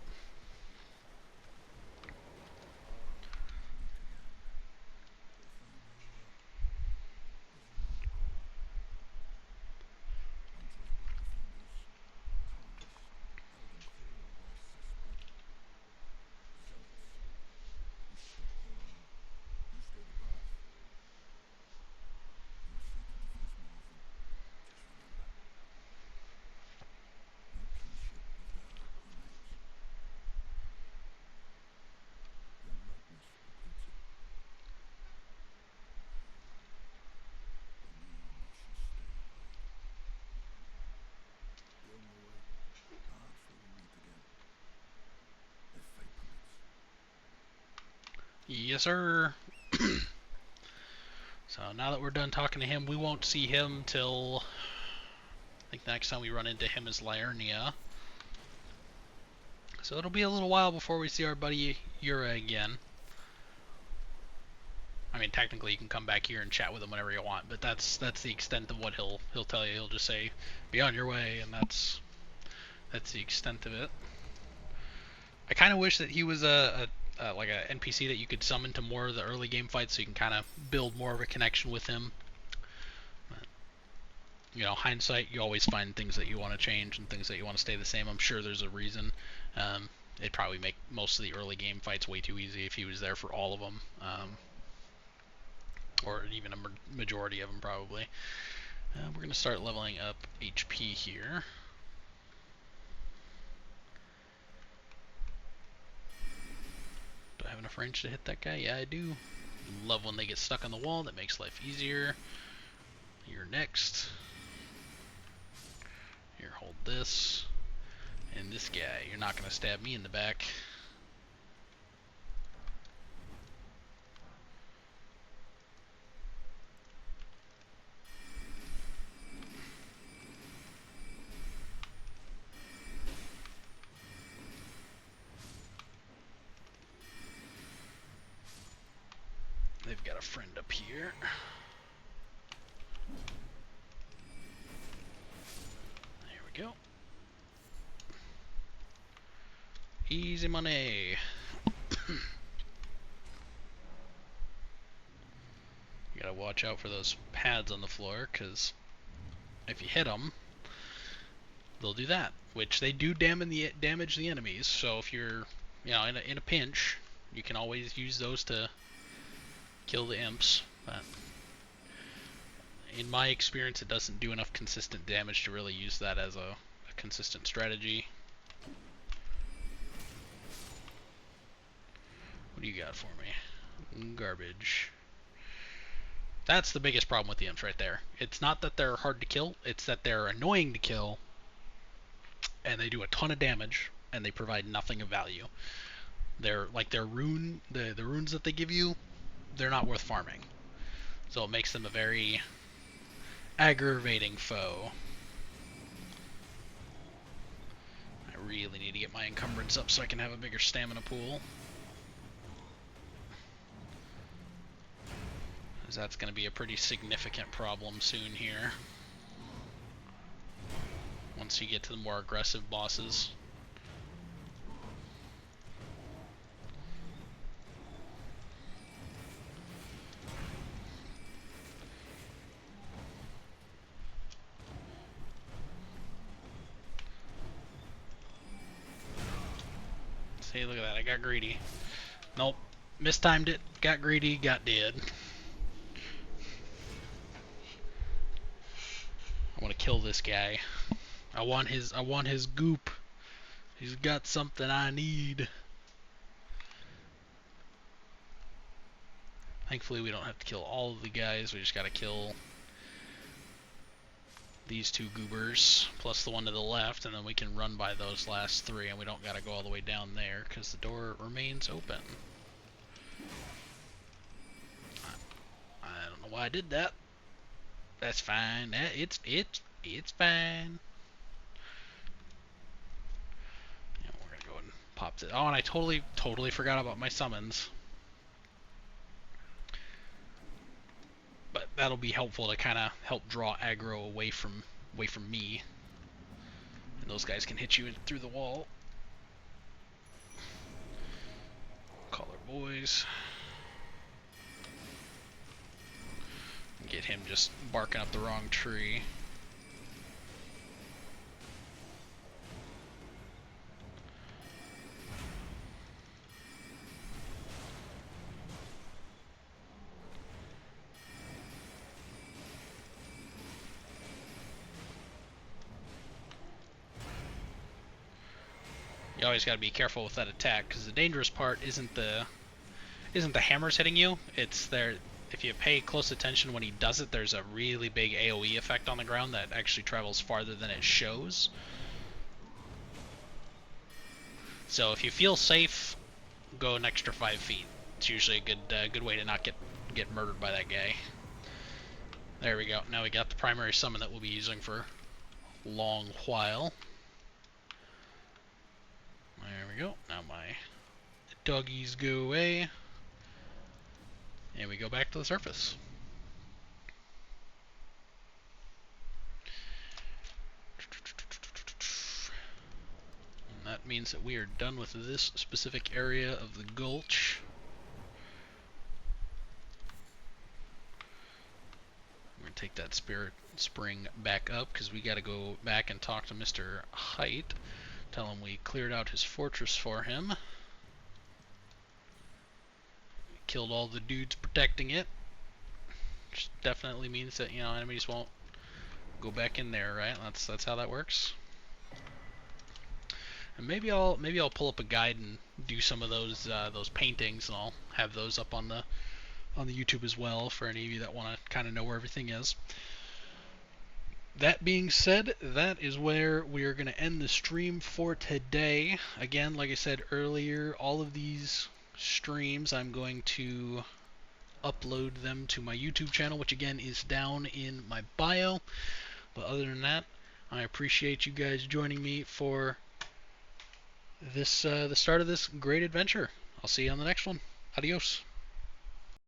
Yes, sir. So now that we're done talking to him, we won't see him till I think the next time we run into him is Liurnia. So it'll be a little while before we see our buddy Yura again. I mean, technically you can come back here and chat with him whenever you want, but that's the extent of what he'll tell you. He'll just say, "Be on your way," and that's the extent of it. I kind of wish that he was like a NPC that you could summon to more of the early game fights, so you can kind of build more of a connection with him. But, you know, hindsight, you always find things that you want to change and things that you want to stay the same. I'm sure there's a reason. It'd probably make most of the early game fights way too easy if he was there for all of them, or even a majority of them probably. We're going to start leveling up HP here. Do I have enough range to hit that guy? Yeah, I do. Love when they get stuck on the wall. That makes life easier. You're next. Here, hold this. And this guy, you're not going to stab me in the back. They've got a friend up here. There we go. Easy money. You gotta watch out for those pads on the floor, because if you hit them, they'll do that, which they do damage the enemies. So if you're, you know, in a pinch, You can always use those to kill the imps, but in my experience it doesn't do enough consistent damage to really use that as a consistent strategy. What do you got for me? Garbage. That's the biggest problem with the imps right there. It's not that they're hard to kill, it's that they're annoying to kill, and they do a ton of damage, and they provide nothing of value. They're like their rune, the runes that they give you, they're not worth farming. So it makes them a very aggravating foe. I really need to get my encumbrance up so I can have a bigger stamina pool. Because that's going to be a pretty significant problem soon here. Once you get to the more aggressive bosses. See, look at that, I got greedy. Nope, mistimed it, got greedy, got dead. I want to kill this guy. I want his goop. He's got something I need. Thankfully we don't have to kill all of the guys, we just gotta kill these two goobers, plus the one to the left, and then we can run by those last three, and we don't gotta go all the way down there, because the door remains open. I don't know why I did that. That's fine. It's fine. Yeah, we're gonna go and pop this. Oh, and I totally forgot about my summons. But that'll be helpful to kind of help draw aggro away from me. And those guys can hit you through the wall. Call our boys. Get him just barking up the wrong tree. You always got to be careful with that attack, because the dangerous part isn't the hammers hitting you. It's there. If you pay close attention when he does it, there's a really big AoE effect on the ground that actually travels farther than it shows. So if you feel safe, go an extra 5 feet. It's usually a good way to not get murdered by that guy. There we go. Now we got the primary summon that we'll be using for a long while. There we go. Now my doggies go away. And we go back to the surface. And that means that we are done with this specific area of the gulch. We're going to take that spirit spring back up because we got to go back and talk to Mr. Height. Tell him we cleared out his fortress for him. We killed all the dudes protecting it. Which definitely means that, you know, enemies won't go back in there, right? That's how that works. And maybe I'll pull up a guide and do some of those paintings, and I'll have those up on the YouTube as well for any of you that want to kind of know where everything is. That being said, that is where we are going to end the stream for today. Again, like I said earlier, all of these streams I'm going to upload them to my YouTube channel, which again is down in my bio. But other than that, I appreciate you guys joining me for this the start of this great adventure. I'll see you on the next one. Adios.